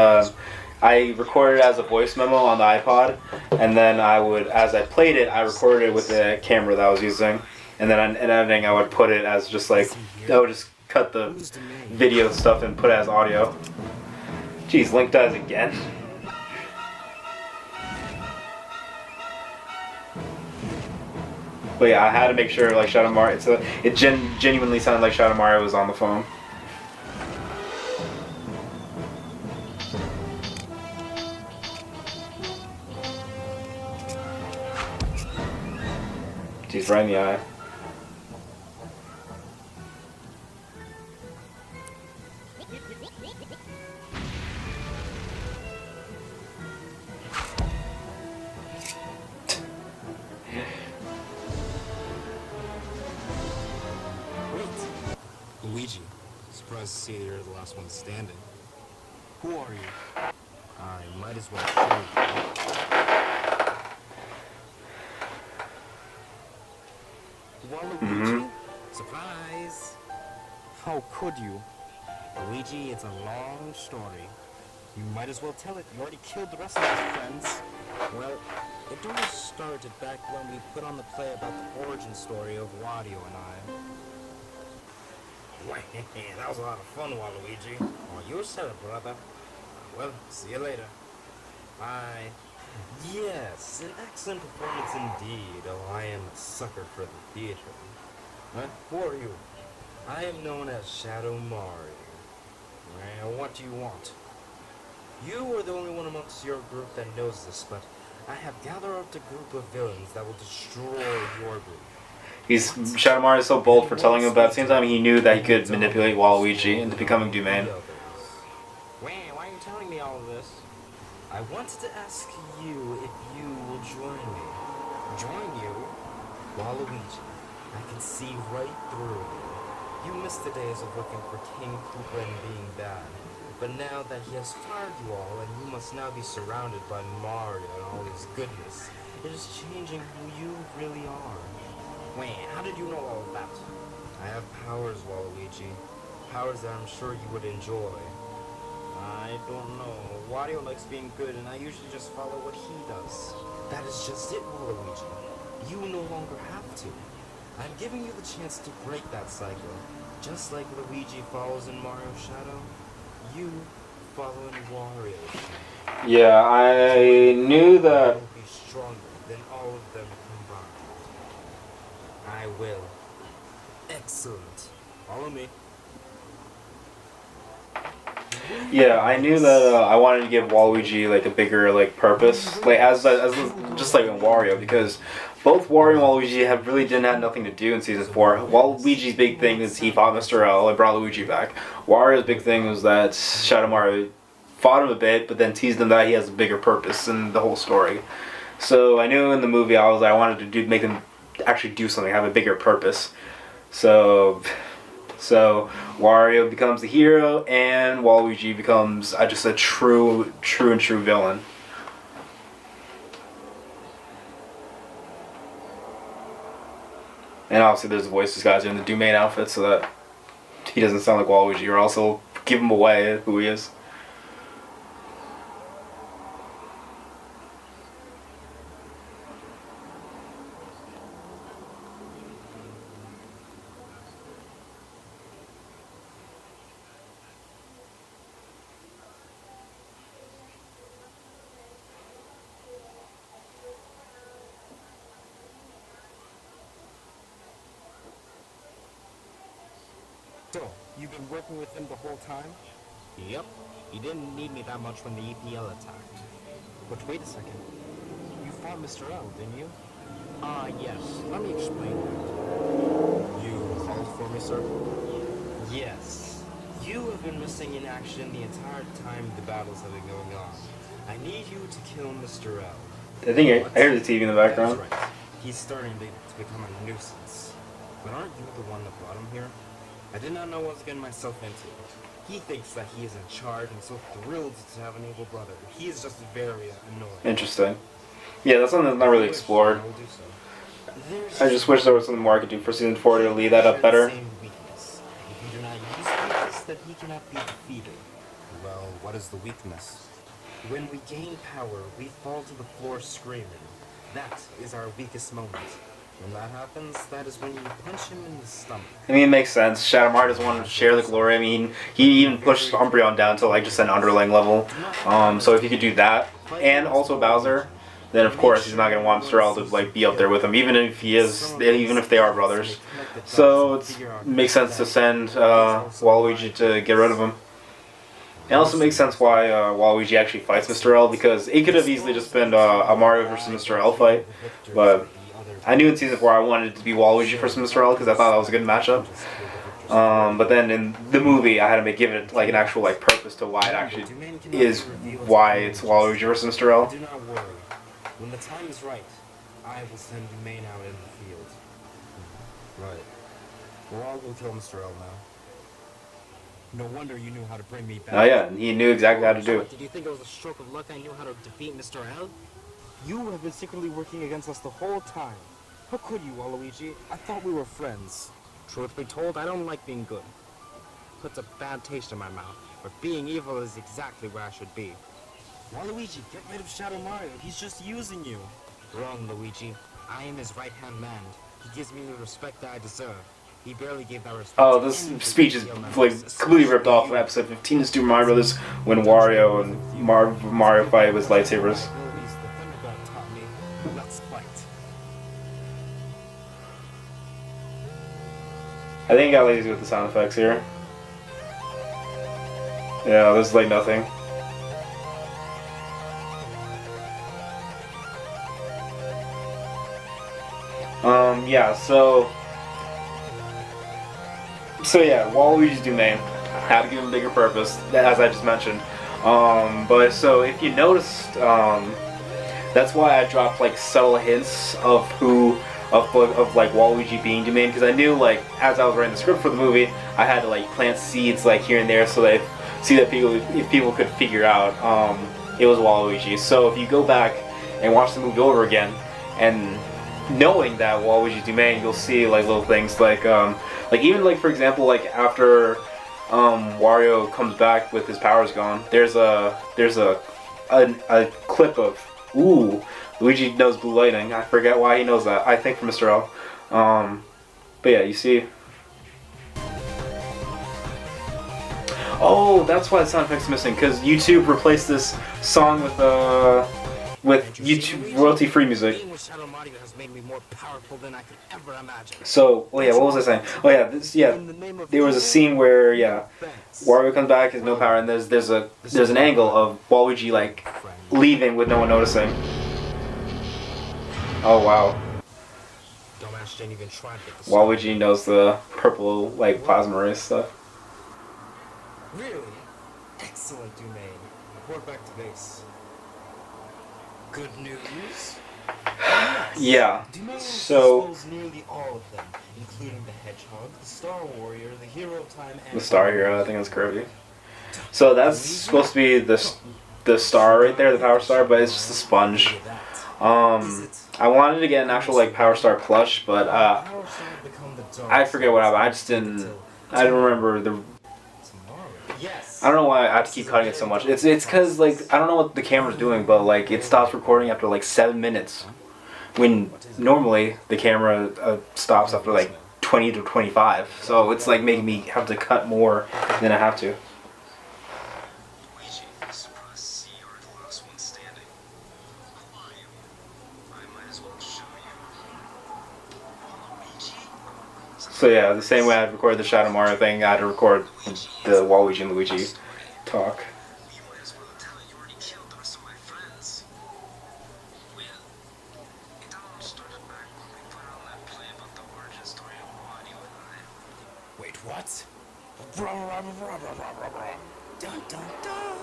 I recorded it as a voice memo on the iPod, and then I would, as I played it, I recorded it with the camera that I was using, and then in editing I would put it as just like, I would just cut the video stuff and put it as audio. Jeez, Link dies again. But yeah, I had to make sure like Shadow Mario, it genuinely sounded like Shadow Mario was on the phone. Jeez, right in the eye. Luigi, surprised to see that you're the last one standing. Who are you? I might as well show you. Waluigi? Surprise! How could you? Luigi, it's a long story. You might as well tell it. You already killed the rest of our friends. Well, it all started back when we put on the play about the origin story of Wario and I. That was a lot of fun, Waluigi. Oh, you're set, brother. Well, see you later. Bye. Yes, an excellent performance indeed. Oh, I am a sucker for the theater. Who are you? I am known as Shadow Mario. Well, what do you want? You are the only one amongst your group that knows this, but I have gathered up a group of villains that will destroy your group. Shadow Mario is so bold for telling him, but at the same time he knew that he could manipulate Waluigi into becoming Domain. Why are you telling me all of this? I wanted to ask you if you will join me. Join you? Waluigi, I can see right through you. You missed the days of working for King Koopa and being bad. But now that he has fired you all, and you must now be surrounded by Mario and all his goodness, it is changing who you really are. Wait, how did you know all of that? I have powers, Waluigi. Powers that I'm sure you would enjoy. I don't know. Wario likes being good, and I usually just follow what he does. That is just it, Waluigi. You no longer have to. I'm giving you the chance to break that cycle. Just like Luigi follows in Mario's shadow, you follow in Wario's shadow. Yeah, I knew that. You will be stronger than all of them combined. I will. Excellent. Follow me. Yeah, I knew that I wanted to give Waluigi like a bigger like purpose, like as just like in Wario, because both Wario and Waluigi didn't have nothing to do in season 4. Waluigi's big thing is he fought Mr. L and brought Luigi back. Wario's big thing was that Shadow Mario fought him a bit, but then teased him that he has a bigger purpose in the whole story. So I knew in the movie I wanted to make him actually do something, have a bigger purpose. So Wario becomes the hero, and Waluigi becomes just a true villain. And obviously there's voices guys in the Domain outfit so that he doesn't sound like Waluigi, or also give him away who he is. So, you've been working with him the whole time? Yep. He didn't need me that much when the EPL attacked. But wait a second. You fought Mr. L, didn't you? Yes. Let me explain that. You called for me, sir? Yes. You have been missing in action the entire time the battles have been going on. I need you to kill Mr. L. I think I heard the TV in the background. That's right. He's starting to become a nuisance. But aren't you the one that brought him here? I did not know what I was getting myself into. He thinks that he is in charge and so thrilled to have an evil brother. He is just very annoying. Interesting. Yeah, that's something that's not really explored. I will do so. I just wish there was something more I could do for season 4 to lead that up better. Same weakness. If you do not use weakness, then he cannot be defeated. Well, what is the weakness? When we gain power, we fall to the floor screaming. That is our weakest moment. When that happens, that is when you punch him in the stomach. I mean, it makes sense. Shadowmar doesn't want to share the glory. I mean, he even pushed Umbreon down to like just an underling level. So if you could do that, and also Bowser, then of course he's not gonna want Mr. L to like be up there with him, even if they are brothers. So it makes sense to send Waluigi to get rid of him. It also makes sense why Waluigi actually fights Mr. L, because it could have easily just been a Mario versus Mr. L fight, but I knew in season 4 I wanted it to be Waluigi versus Mr. L because I thought that was a good matchup. But then in the movie I had to give it like an actual like purpose to why it actually is why it's Waluigi versus Mr. L. Do not worry. When the time is right, I will send Domain out in the field. Right. We'll all go kill Mr. L now. No wonder you knew how to bring me back. Oh yeah, he knew exactly how to do it. Did you think it was a stroke of luck I knew how to defeat Mr. L? You have been secretly working against us the whole time. How could you, Waluigi? I thought we were friends. Truth be told, I don't like being good. Puts a bad taste in my mouth. But being evil is exactly where I should be. Waluigi, get rid of Shadow Mario. He's just using you. Wrong, Luigi. I am his right-hand man. He gives me the respect that I deserve. He barely gave that respect. Oh, this speech is like completely ripped off of episode 15 of Super Mario Brothers when Wario and Mario fight with lightsabers. Let's fight. I think I got lazy with the sound effects here. Yeah, there's like nothing. Yeah, so yeah, Waluigi's Domain had to give him a bigger purpose, as I just mentioned. But so if you noticed, that's why I dropped like subtle hints of like Waluigi being Domain, because I knew like as I was writing the script for the movie, I had to like plant seeds like here and there so that if people could figure out it was Waluigi. So if you go back and watch the movie over again and knowing that Waluigi's Domain, you'll see like little things like even like for example like after Wario comes back with his powers gone, there's a clip of Luigi knows blue lightning. I forget why he knows that. I think from Mr. L. But yeah, you see. Oh, that's why the sound effect's missing, because YouTube replaced this song with YouTube royalty-free music. Being with Shadow Mario has made me more powerful than I could ever imagine. So, what was I saying? There was a scene where Wario comes back, has no power, and there's an angle of Waluigi like leaving with no one noticing. Oh wow. Dumbass didn't even try to get the Waluigi knows the purple like plasma ray stuff. Really? Excellent, Domain. report back to base. Good news? Yeah. Demands So dispose nearly all of them, including the Hedgehog, the Star Warrior, the Hero of Time, and the Star Hero, I think that's Kirby. So that's supposed to be the star right there, the Power Star, but it's just a sponge. I wanted to get an actual like Power Star plush, but I forget what happened. I just didn't. I don't remember the. Yes. I don't know why I have to keep cutting it so much. It's because like I don't know what the camera's doing, but like it stops recording after like 7 minutes, when normally the camera stops after like 20 to 25. So it's like making me have to cut more than I have to. Luigi, surprised to see you're the last one standing. Who are you? I might as well show you. Luigi? So yeah, the same way I recorded the Shadow Mario thing, I had to record the Waluigi and Luigi talk. You might as well tell you already killed the rest of my friends. Well, it all started back when we put on that play about the origin story of Wario and I. Wait, what? Dun dun dun!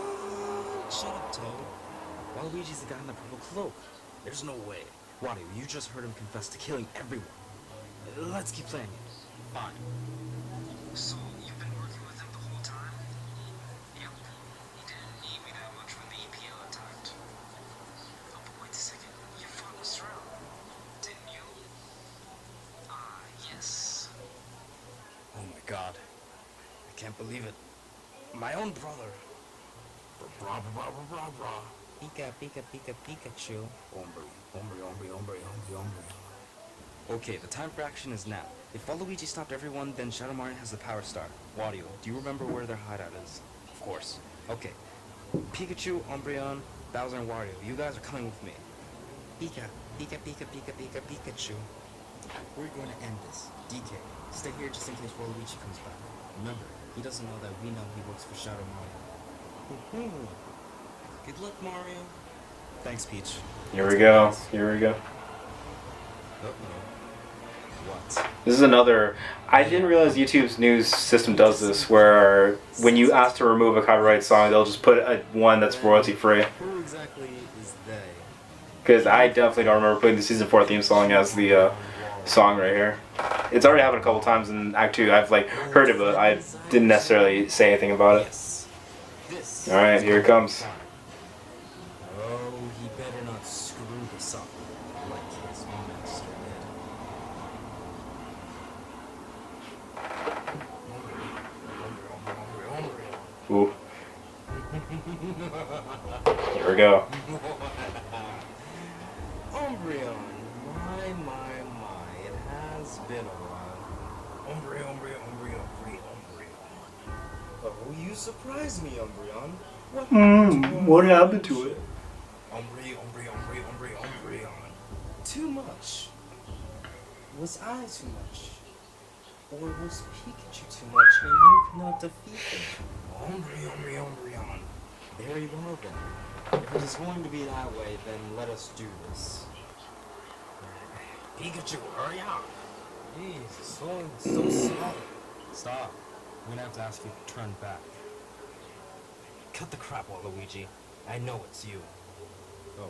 Shut up, Toad. Waluigi's the guy in the purple cloak. There's no way. Wario, you just heard him confess to killing everyone. Let's keep playing it. Fine. So, you've been working with him the whole time? Yep. He didn't need me that much when the EPL attacked. Oh, but wait a second. You fought Mr. L, didn't you? Ah, yes. Oh my god. I can't believe it. My own brother. Pika, pika, pika, Pikachu. Ombre, ombre, ombre, ombre, ombre, ombre. Okay, the time for action is now. If Waluigi stopped everyone, then Shadow Mario has the Power Star. Wario, do you remember where their hideout is? Of course. Okay. Pikachu, Umbreon, Bowser, and Wario, you guys are coming with me. Pika, pika, pika, pika, pika, Pikachu. We're going to end this. DK, stay here just in case Waluigi comes back. Remember, he doesn't know that we know he works for Shadow Mario. Good luck, Mario. Thanks, Peach. Here we go. Here we go. What? This is another. I didn't realize YouTube's news system does this, where when you ask to remove a copyrighted song, they'll just put one that's royalty free. Who exactly is they? Because I definitely don't remember putting the season 4 theme song as the song right here. It's already happened a couple times in Act 2. I've like heard it, but I didn't necessarily say anything about it. Yes. This. All right, here it comes. Oh, he better not screw this up like his master did. Ooh. Here we go. Umbreon, my, it has been a while. Umbreon. Oh, you surprised me, Umbreon. What happened to it? Umbreon. Too much. Was I too much? Or was Pikachu too much and you cannot defeat him? Umbreon. Very well then. If it is going to be that way, then let us do this. Pikachu, hurry up! Jeez, so slow. Stop. I'm gonna have to ask you to turn back. Cut the crap, Waluigi. I know it's you. Oh.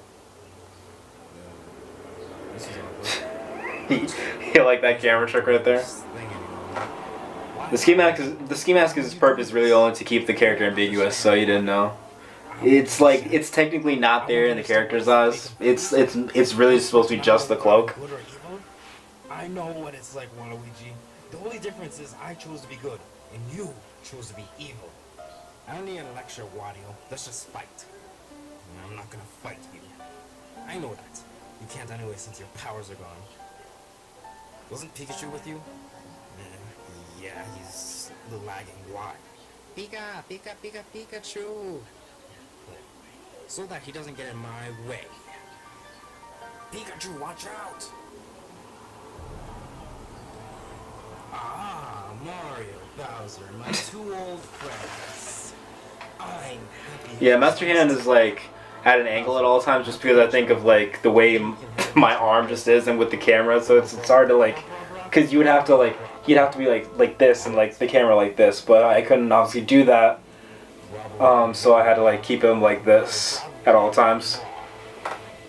This is awkward. You like that camera trick right there? The ski mask is purpose really only to keep the character ambiguous, so you didn't know. It's like it's technically not there in the character's eyes. It's really supposed to be just the cloak. Good or evil? I know what it's like, Waluigi. The only difference is I chose to be good, and you chose to be evil. I don't need a lecture, Wario. Let's just fight. And I'm not gonna fight you. I know that. You can't anyway since your powers are gone. Wasn't Pikachu with you? Yeah, he's lagging. Why? Pikachu! So that he doesn't get in my way. Pikachu, watch out! Ah, Mario, Bowser, my two old friends. I'm happy. Yeah, Master Hand is like at an angle at all times, just because I think of like the way my arm just is and with the camera, so it's hard to like, because you would have to like, you'd have to be like this and like the camera like this, but I couldn't obviously do that So I had to like keep him like this at all times.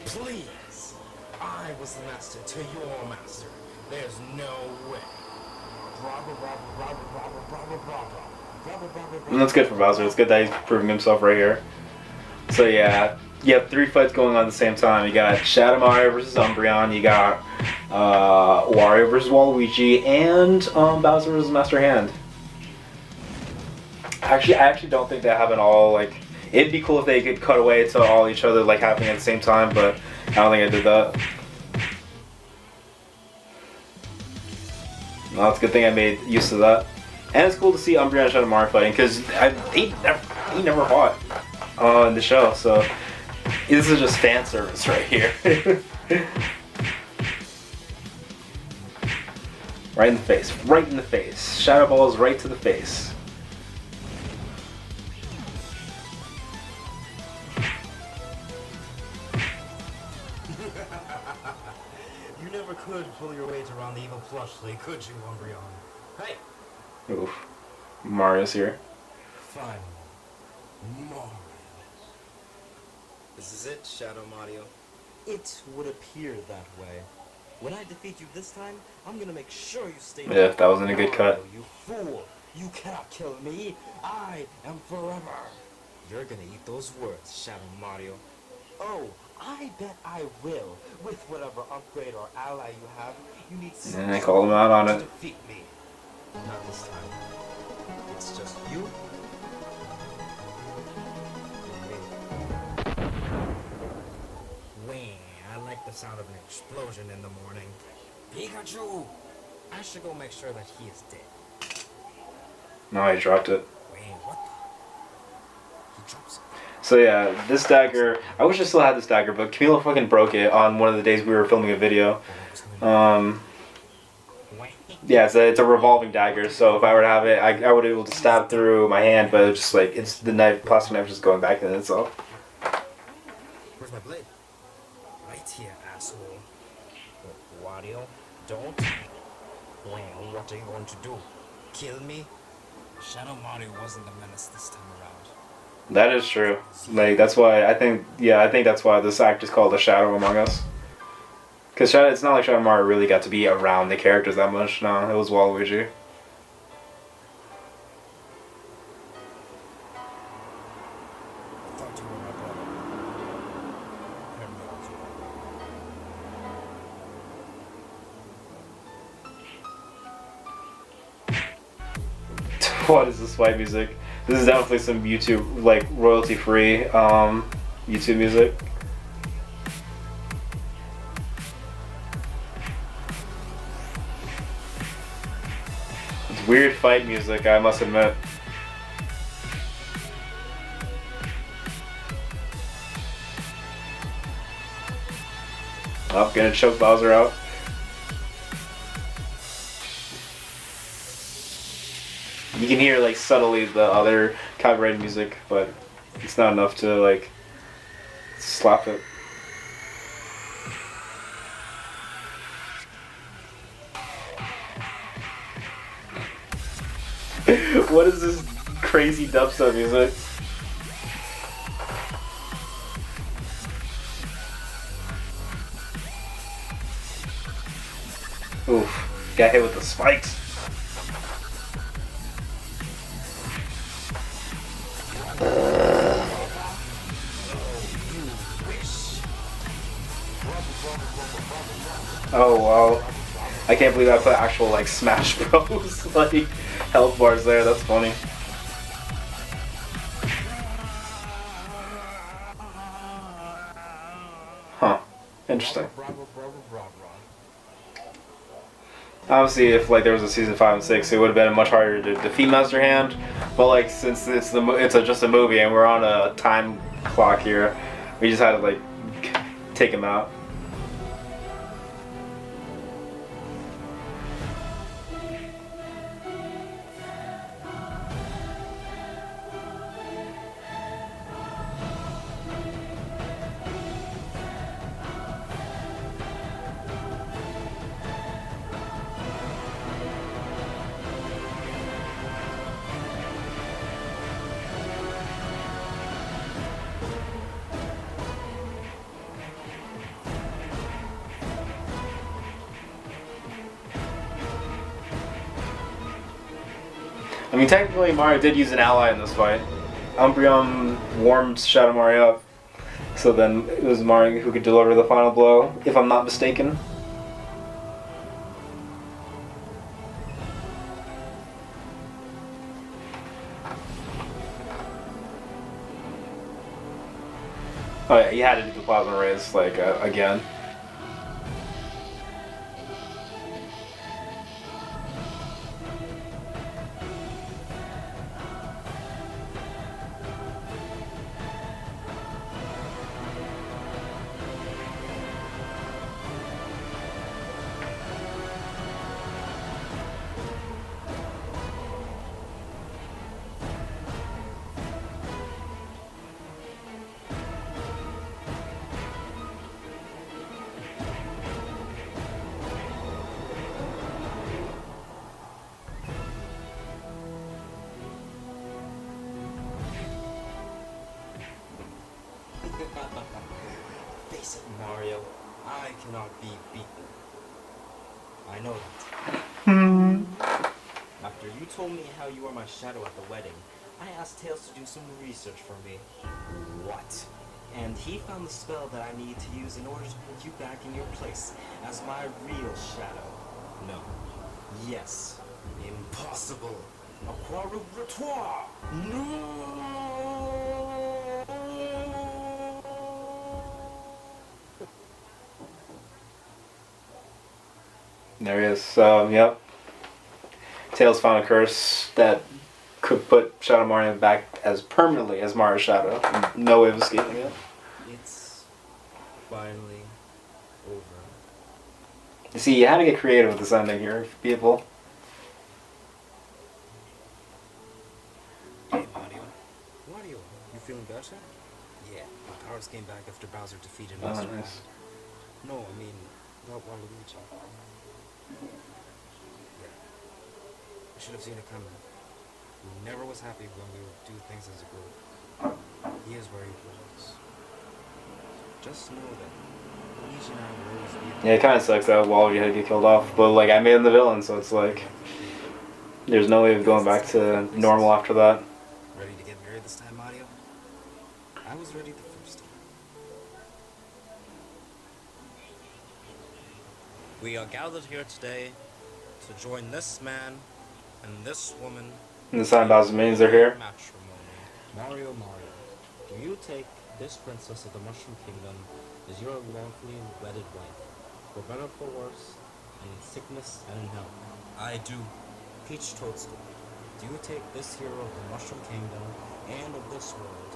Please! I was the master to your master. There's no way. And that's good for Bowser. It's good that he's proving himself right here. So yeah, you have 3 fights going on at the same time. You got Shadow Mario versus Umbreon. You got Wario versus Waluigi, and Bowser versus Master Hand. Actually, I actually don't think they have it all like. It'd be cool if they could cut away to all each other like happening at the same time, but I don't think I did that. No, it's a good thing I made use of that. And it's cool to see Umbreon and Shadow Mario fighting because he never fought in the show, so this is just fan service right here. Right in the face, right in the face. Shadow Balls right to the face. You never could pull your weight around the evil Plushly, could you, Umbreon? Hey! Oof. Mario's here. Fine. Mario. This is it, Shadow Mario. It would appear that way. When I defeat you this time, I'm gonna make sure you stay. Yeah, that wasn't a good cut. Mario, you fool! You cannot kill me! I am forever! You're gonna eat those words, Shadow Mario. Oh, I bet I will. With whatever upgrade or ally you have, you need And I called him out on to it. defeat me. Not this time. It's just you and me. Whang! I like the sound of an explosion in the morning. Pikachu! I should go make sure that he is dead. No, he dropped it. Whang, what the? He drops it. So yeah, this dagger, I wish I still had this dagger, but Camilo fucking broke it on one of the days we were filming a video. Yeah, it's a revolving dagger, so if I were to have it, I would be able to stab through my hand, but it's just like, it's the knife, plastic knife just going back in itself. Where's my blade? Right here, asshole. Wario, don't. Well, what are you going to do? Kill me? Shadow Mario wasn't the menace this time around. That is true. Like, that's why I think that's why this act is called A Shadow Among Us. Because it's not like Shadow Mario really got to be around the characters that much. No, it was Waluigi. I thought you were my brother. What is this fight music? This is definitely some YouTube, like, royalty-free YouTube music. It's weird fight music, I must admit. Oh, gonna choke Bowser out. You can hear like subtly the other copyrighted music, but it's not enough to like slap it. What is this crazy dubstep music? Oof, got hit with the spikes. Oh wow. I can't believe I put actual like Smash Bros. Like health bars there, that's funny. Huh. Interesting. Obviously, if like there was a season 5 and 6, it would have been much harder to defeat Master Hand. But like since it's just a movie and we're on a time clock here, we just had to like take him out. I mean, technically, Mario did use an ally in this fight. Umbreon warmed Shadow Mario up, so then it was Mario who could deliver the final blow, if I'm not mistaken. Oh yeah, he had to do the plasma rays, like, again. Face it, Mario. I cannot be beaten. I know that. After you told me how you were my shadow at the wedding, I asked Tails to do some research for me. What? And he found the spell that I need to use in order to put you back in your place as my real shadow. No. Yes. Impossible. A quadruple. No. There he is. Yep. Tails found a curse that could put Shadow Mario back as permanently as Mario's shadow. No way of escaping it. It's finally over. You see, you had to get creative with this ending here, people. Hey, Mario. Mario, you feeling better? Yeah, my powers came back after Bowser defeated Oh, Mr. nice. No, I mean, not Waluigi. Yeah. I should have seen it coming. He never was happy when we would do things as a group. He is where he belongs. Just know that Luigi and I will always be... Yeah, it kind of sucks that Waluigi had to get killed off, but like I made him the villain, so it's like there's no way of going back to normal after that. Ready to get married this time, Mario? I was ready the first time. We are gathered here today to join this man and this woman And the Sign Bowser minions are here. matrimony. Mario, do you take this princess of the Mushroom Kingdom as your lawfully wedded wife, for better or for worse, in sickness and in health? I do. Peach Toadstool, do you take this hero of the Mushroom Kingdom and of this world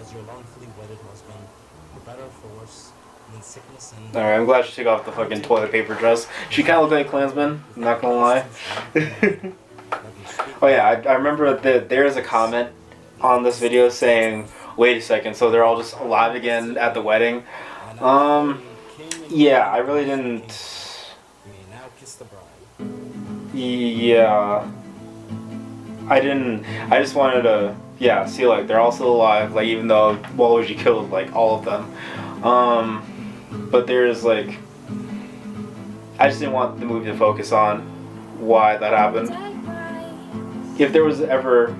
as your lawfully wedded husband, for better or for worse, in sickness and... Alright, I'm glad she took off the fucking toilet paper dress. She kind of looked like a Klansman, I'm not gonna lie. Oh yeah, I remember that there is a comment on this video saying, wait a second, so they're all just alive again at the wedding? Yeah, I really didn't... You may now kiss the bride. Yeah. I just wanted to, yeah, see like they're all still alive, like even though Waluigi killed like all of them. But there's like, I just didn't want the movie to focus on why that happened. If there was never,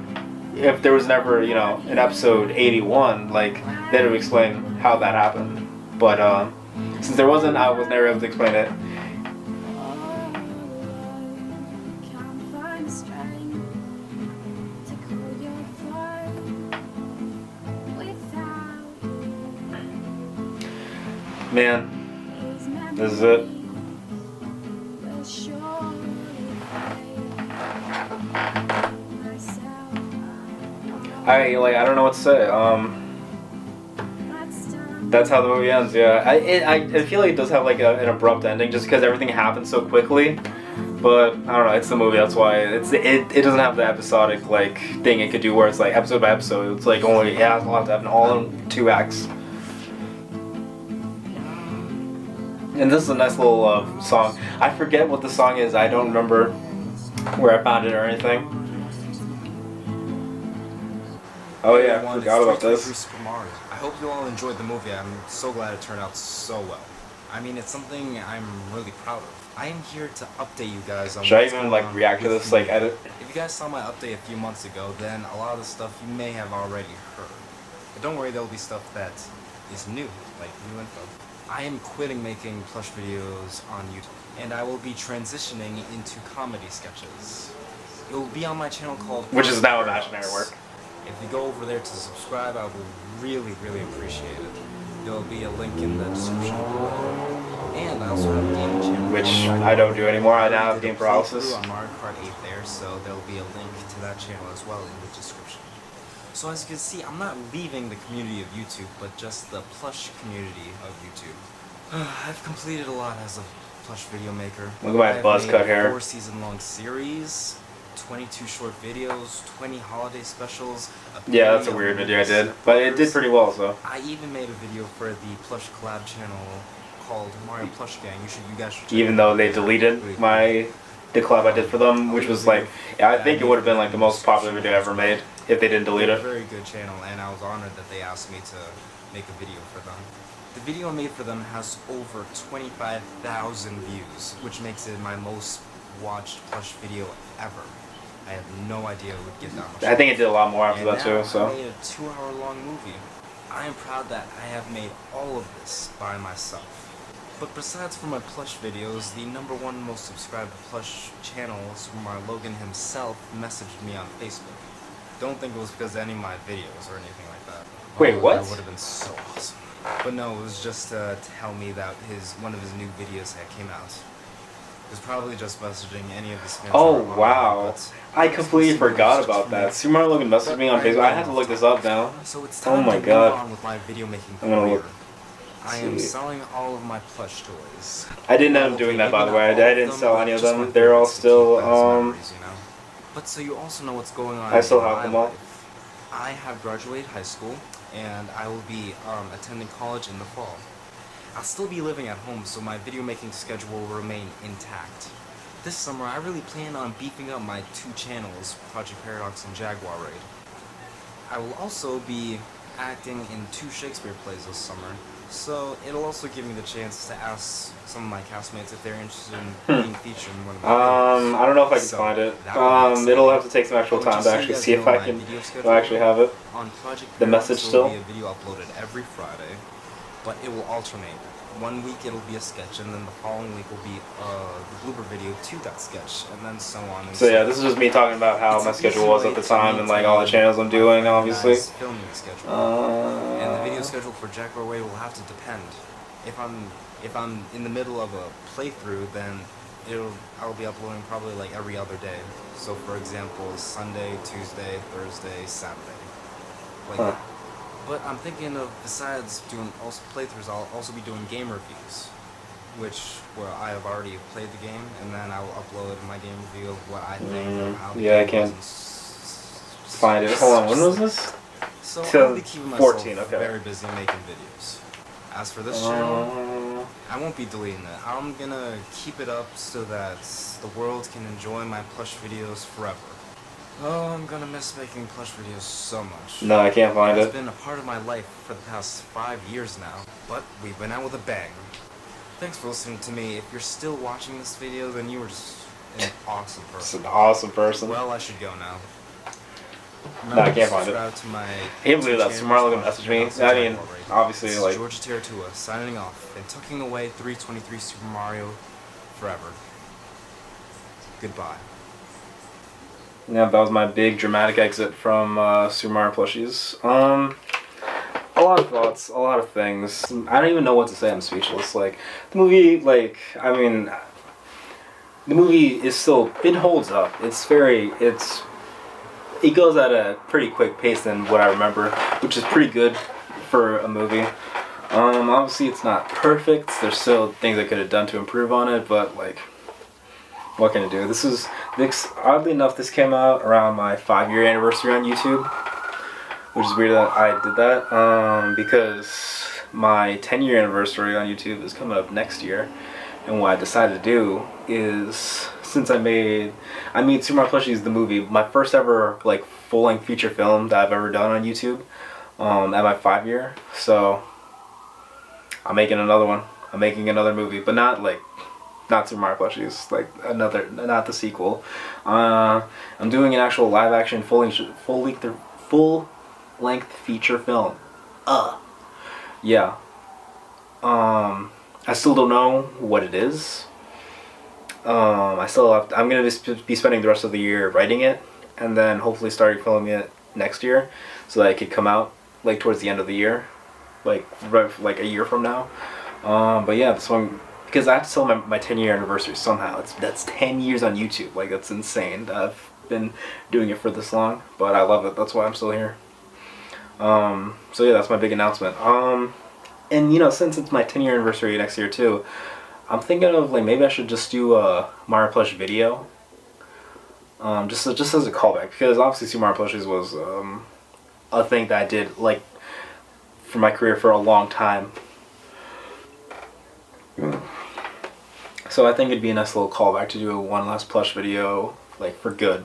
you know, in episode 81, like, then it would explain how that happened. But, since there wasn't, I was never able to explain it. Man, this is it. I don't know what to say. That's how the movie ends. Yeah, I feel like it does have like an abrupt ending just because everything happens so quickly. But I don't know. It's the movie. That's why it doesn't have the episodic like thing it could do where it's like episode by episode. It's like only it has a lot to happen all in 2 acts. And this is a nice little song. I forget what the song is. I don't remember where I found it or anything. Oh yeah, I forgot about this. Super Mario. I hope you all enjoyed the movie. I'm so glad it turned out so well. I mean, it's something I'm really proud of. I am here to update you guys on Should I what's even going like on react to with this like me. edit? If you guys saw my update a few months ago, then a lot of the stuff you may have already heard. But don't worry, there'll be stuff that is new, like new info. I am quitting making plush videos on YouTube, and I will be transitioning into comedy sketches. It will be on my channel called Which is now Paradox. imaginary work. If you go over there to subscribe, I will really, really appreciate it. There will be a link in the description below. And I also have a gaming channel. Which called I don't do anymore. I now already have did a game paralysis. playthrough on Mario Kart 8 there, so there will be a link to that channel as well in the description. So as you can see, I'm not leaving the community of YouTube, but just the plush community of YouTube. I've completed a lot as a plush video maker. Look at my I've buzz made cut hair. 4 season-long series, 22 short videos, 20 holiday specials. Yeah, that's a weird video I did, but it did pretty well. So I even made a video for the plush collab channel called Mario Plush Gang. You guys should check even it though out. they deleted the collab I did for them, which was like, yeah, I think it would have been like the most popular video I ever made if they didn't delete They're a it. very good channel, and I was honored that they asked me to make a video for them. The video I made for them has over 25,000 views, which makes it my most watched plush video ever. I had no idea it would get that much. I think it did a lot more after And that now too. So I made a 2-hour-long movie. I am proud that I have made all of this by myself. But besides for my plush videos, the #1 most subscribed plush channels, my Logan himself, messaged me on Facebook. Don't think it was because of any of my videos or anything like that. Wait, what? That would have been so awesome. But no, it was just to tell me that one of his new videos had came out. It was probably just messaging any of his fans. oh that were on wow, there, but I completely forgot about that. Super Mario Logan messaged me on Facebook. I had to look this up now. So it's Oh time my to God. move on with my video making I'm gonna career. look. I am See. selling all of my plush toys. I didn't end up doing that, by the way. I didn't sell any of them. They're all still But so you also know what's going on. I still in have my them all. life. I have graduated high school, and I will be attending college in the fall. I'll still be living at home, so my video making schedule will remain intact. This summer, I really plan on beefing up my 2 channels, Project Paradox and Jaguar Raid. I will also be acting in 2 Shakespeare plays this summer, so it'll also give me the chance to ask some of my castmates if they're interested in being featured in one of my videos. I don't know if I can So, find it. that would be It'll exciting. have to take some actual But time just to so you actually guys see if know I my can video if schedule, I actually have it. On Project The Paradox, message there will still? be a video uploaded every Friday, but it will alternate. One week it'll be a sketch, and then the following week will be the blooper video to that sketch, and then so on and So yeah, this is just me talking about how It's my an schedule easy was way at the to time and like all the maintain channels I'm my doing, obviously. organized filming schedule. And the video schedule for Jaguar Way will have to depend. If I'm in the middle of a playthrough, then I'll be uploading probably like every other day. So for example, Sunday, Tuesday, Thursday, Saturday. Like Huh. that. But I'm thinking of, besides doing also playthroughs, I'll also be doing game reviews, where I have already played the game, and then I will upload my game review of what I think of how the Yeah, I game can't was find it. Hold on, when was this? So Till I'll be keeping myself 14, okay. very busy making videos. As for this channel, I won't be deleting it. I'm gonna keep it up so that the world can enjoy my plush videos forever. Oh, I'm gonna miss making plush videos so much. No, I can't find It's it. been a part of my life for the past 5 years now, but we've been out with a bang. Thanks for listening to me. If you're still watching this video, then you are just an awesome It's person. an awesome person. Well, I should go now. No, I can't find it. Subscribe to my I can't believe that YouTube tomorrow channel, gonna message me. also I mean, Jaguar Raid. obviously, This is like, Georgia Teratua signing off and tucking away 323 Super Mario forever. Goodbye. yeah, that was my big dramatic exit from Super Mario Plushies. A lot of thoughts, a lot of things. I don't even know what to say. I'm speechless. Like the movie, I mean, the movie is still, it holds up. It goes at a pretty quick pace than what I remember, which is pretty good for a movie. Obviously it's not perfect. There's still things I could have done to improve on it, but like, what can I do? Oddly enough, this came out around my 5-year anniversary on YouTube, which is weird that I did that, because my 10-year anniversary on YouTube is coming up next year, and what I decided to do is, since I made Super Mario Plushies the movie, my first ever like full-length feature film that I've ever done on YouTube, at my 5-year, so I'm making another one. I'm making another movie, but not not Super Mario Plushies, like another, not the sequel. I'm doing an actual live action full length feature film. Yeah. I still don't know what it is. I'm gonna be spending the rest of the year writing it, and then hopefully starting filming it next year, so that it could come out like towards the end of the year, like like a year from now. But yeah, this one, because I have to celebrate my 10-year anniversary somehow. That's 10 years on YouTube. Like, that's insane. I've been doing it for this long, but I love it. That's why I'm still here. So yeah, that's my big announcement. And you know, since it's my 10-year anniversary next year too, I'm thinking of like maybe I should just do a Mario Plush video. Just as a callback, because obviously Super Mario Plushies was a thing that I did like for my career for a long time. So I think it'd be a nice little callback to do one last plush video, like for good.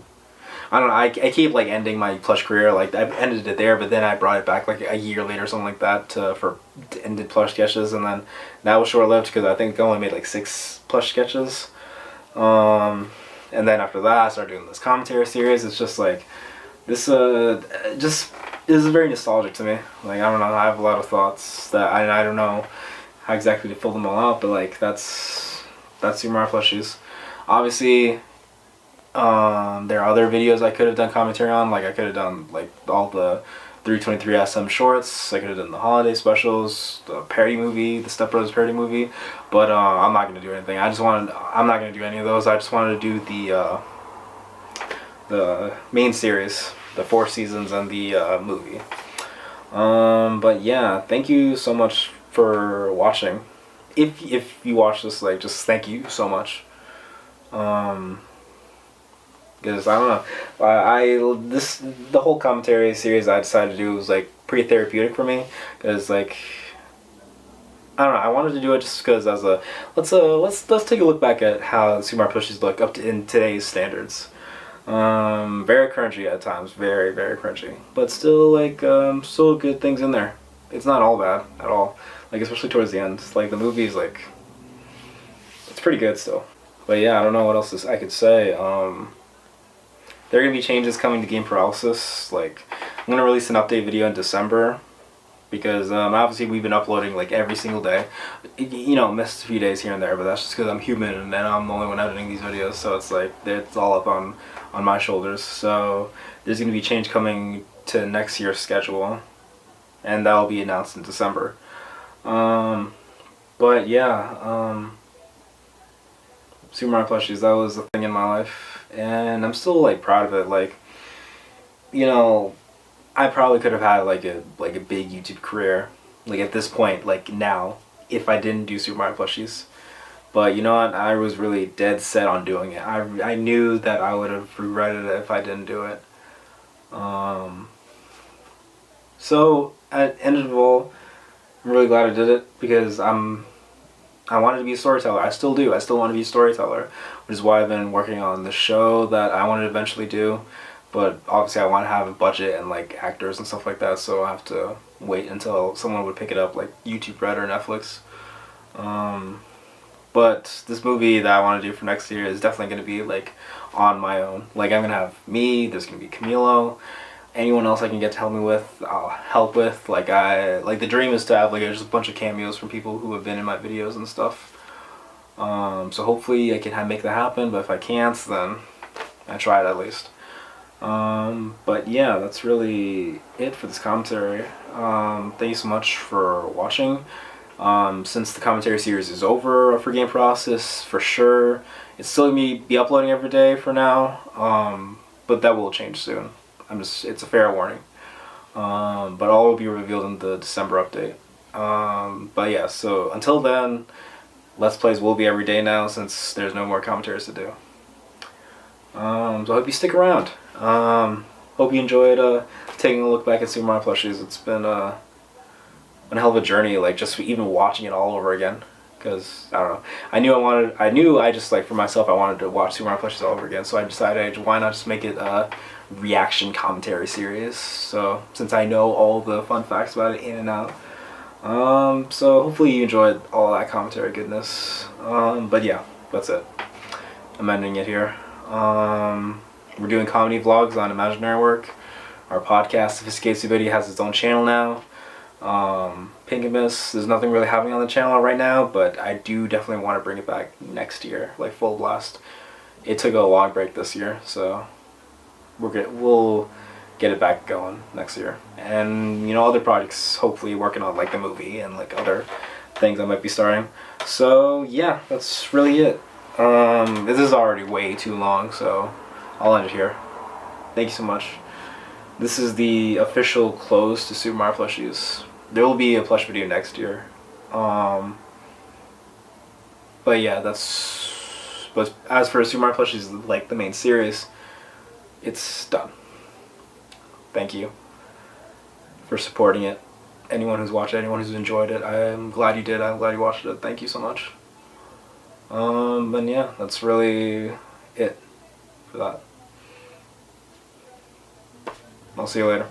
I don't know, I keep like ending my plush career, like I ended it there, but then I brought it back like a year later or something like that to end did plush sketches, and then that was short lived because I think I only made like 6 plush sketches. And then after that I started doing this commentary series. It's just like this just is very nostalgic to me. Like, I don't know, I have a lot of thoughts that I don't know how exactly to fill them all out, but like that's Super Mario Plushies. Obviously, there are other videos I could have done commentary on. Like, I could have done like all the 323 SM shorts. I could have done the holiday specials, the parody movie, the Step Brothers parody movie. But I'm not gonna do anything. I'm not gonna do any of those. I just wanted to do the main series, the 4 seasons, and the movie. But yeah, thank you so much for watching. If you watch this, like, just thank you so much. Because I don't know, the whole commentary series I decided to do was like pretty therapeutic for me. Because like, I don't know, I wanted to do it just because as a let's take a look back at how Super Mario Plushies look up to in today's standards. Very cringy at times, very cringy, but still like still good things in there. It's not all bad at all. Like, especially towards the end, like the movie is like, it's pretty good still. But yeah, I don't know what else I could say. There are gonna be changes coming to Game Paralysis. Like, I'm gonna release an update video in December, because obviously we've been uploading like every single day. You know, missed a few days here and there, but that's just because I'm human and I'm the only one editing these videos. So it's like it's all up on my shoulders. So there's gonna be change coming to next year's schedule, and that'll be announced in December. But yeah, Super Mario Plushies, that was a thing in my life, and I'm still like proud of it. Like, you know, I probably could have had like a big YouTube career, like at this point, like now, if I didn't do Super Mario Plushies. But you know what, I was really dead set on doing it. I knew that I would have regretted it if I didn't do it. So at the end of it all, I'm really glad I did it, because I wanted to be a storyteller. I still do. I still want to be a storyteller, which is why I've been working on the show that I want to eventually do. But obviously I want to have a budget and like actors and stuff like that, so I have to wait until someone would pick it up, like YouTube Red or Netflix. But this movie that I want to do for next year is definitely going to be like on my own. Like, I'm going to have me, there's going to be Camilo, anyone else I can get to help me with, I'll help with. Like, the dream is to have like just a bunch of cameos from people who have been in my videos and stuff. So hopefully I can make that happen, but if I can't, then I tried at least. But yeah, that's really it for this commentary. Thank you so much for watching. Since the commentary series is over for Game Process, for sure, it's still gonna be uploading every day for now, but that will change soon. It's a fair warning. But all will be revealed in the December update. But yeah, so until then, Let's Plays will be every day now, since there's no more commentaries to do. So I hope you stick around. Hope you enjoyed taking a look back at Super Mario Plushies. It's been a hell of a journey, like just even watching it all over again. Because I don't know, I knew I just, like, for myself, I wanted to watch Super Mario Plushies all over again. So I decided, why not just make it a reaction commentary series? So since I know all the fun facts about it in and out. So hopefully you enjoyed all that commentary goodness. But yeah, that's it. I'm ending it here. We're doing comedy vlogs on imaginary work. Our podcast, If Escape Stupidity, has its own channel now. Pink and Miss, there's nothing really happening on the channel right now, but I do definitely want to bring it back next year, like full blast. It took a long break this year, so we'll get it back going next year. And, you know, other projects, hopefully working on like the movie and like other things I might be starting. So yeah, that's really it. This is already way too long, so I'll end it here. Thank you so much. This is the official close to Super Mario Plushies. There will be a plush video next year. But yeah, but as for Super Mario Plushies, like the main series, it's done. Thank you for supporting it. Anyone who's watched it, anyone who's enjoyed it, I'm glad you did. I'm glad you watched it. Thank you so much. And yeah, that's really it for that. I'll see you later.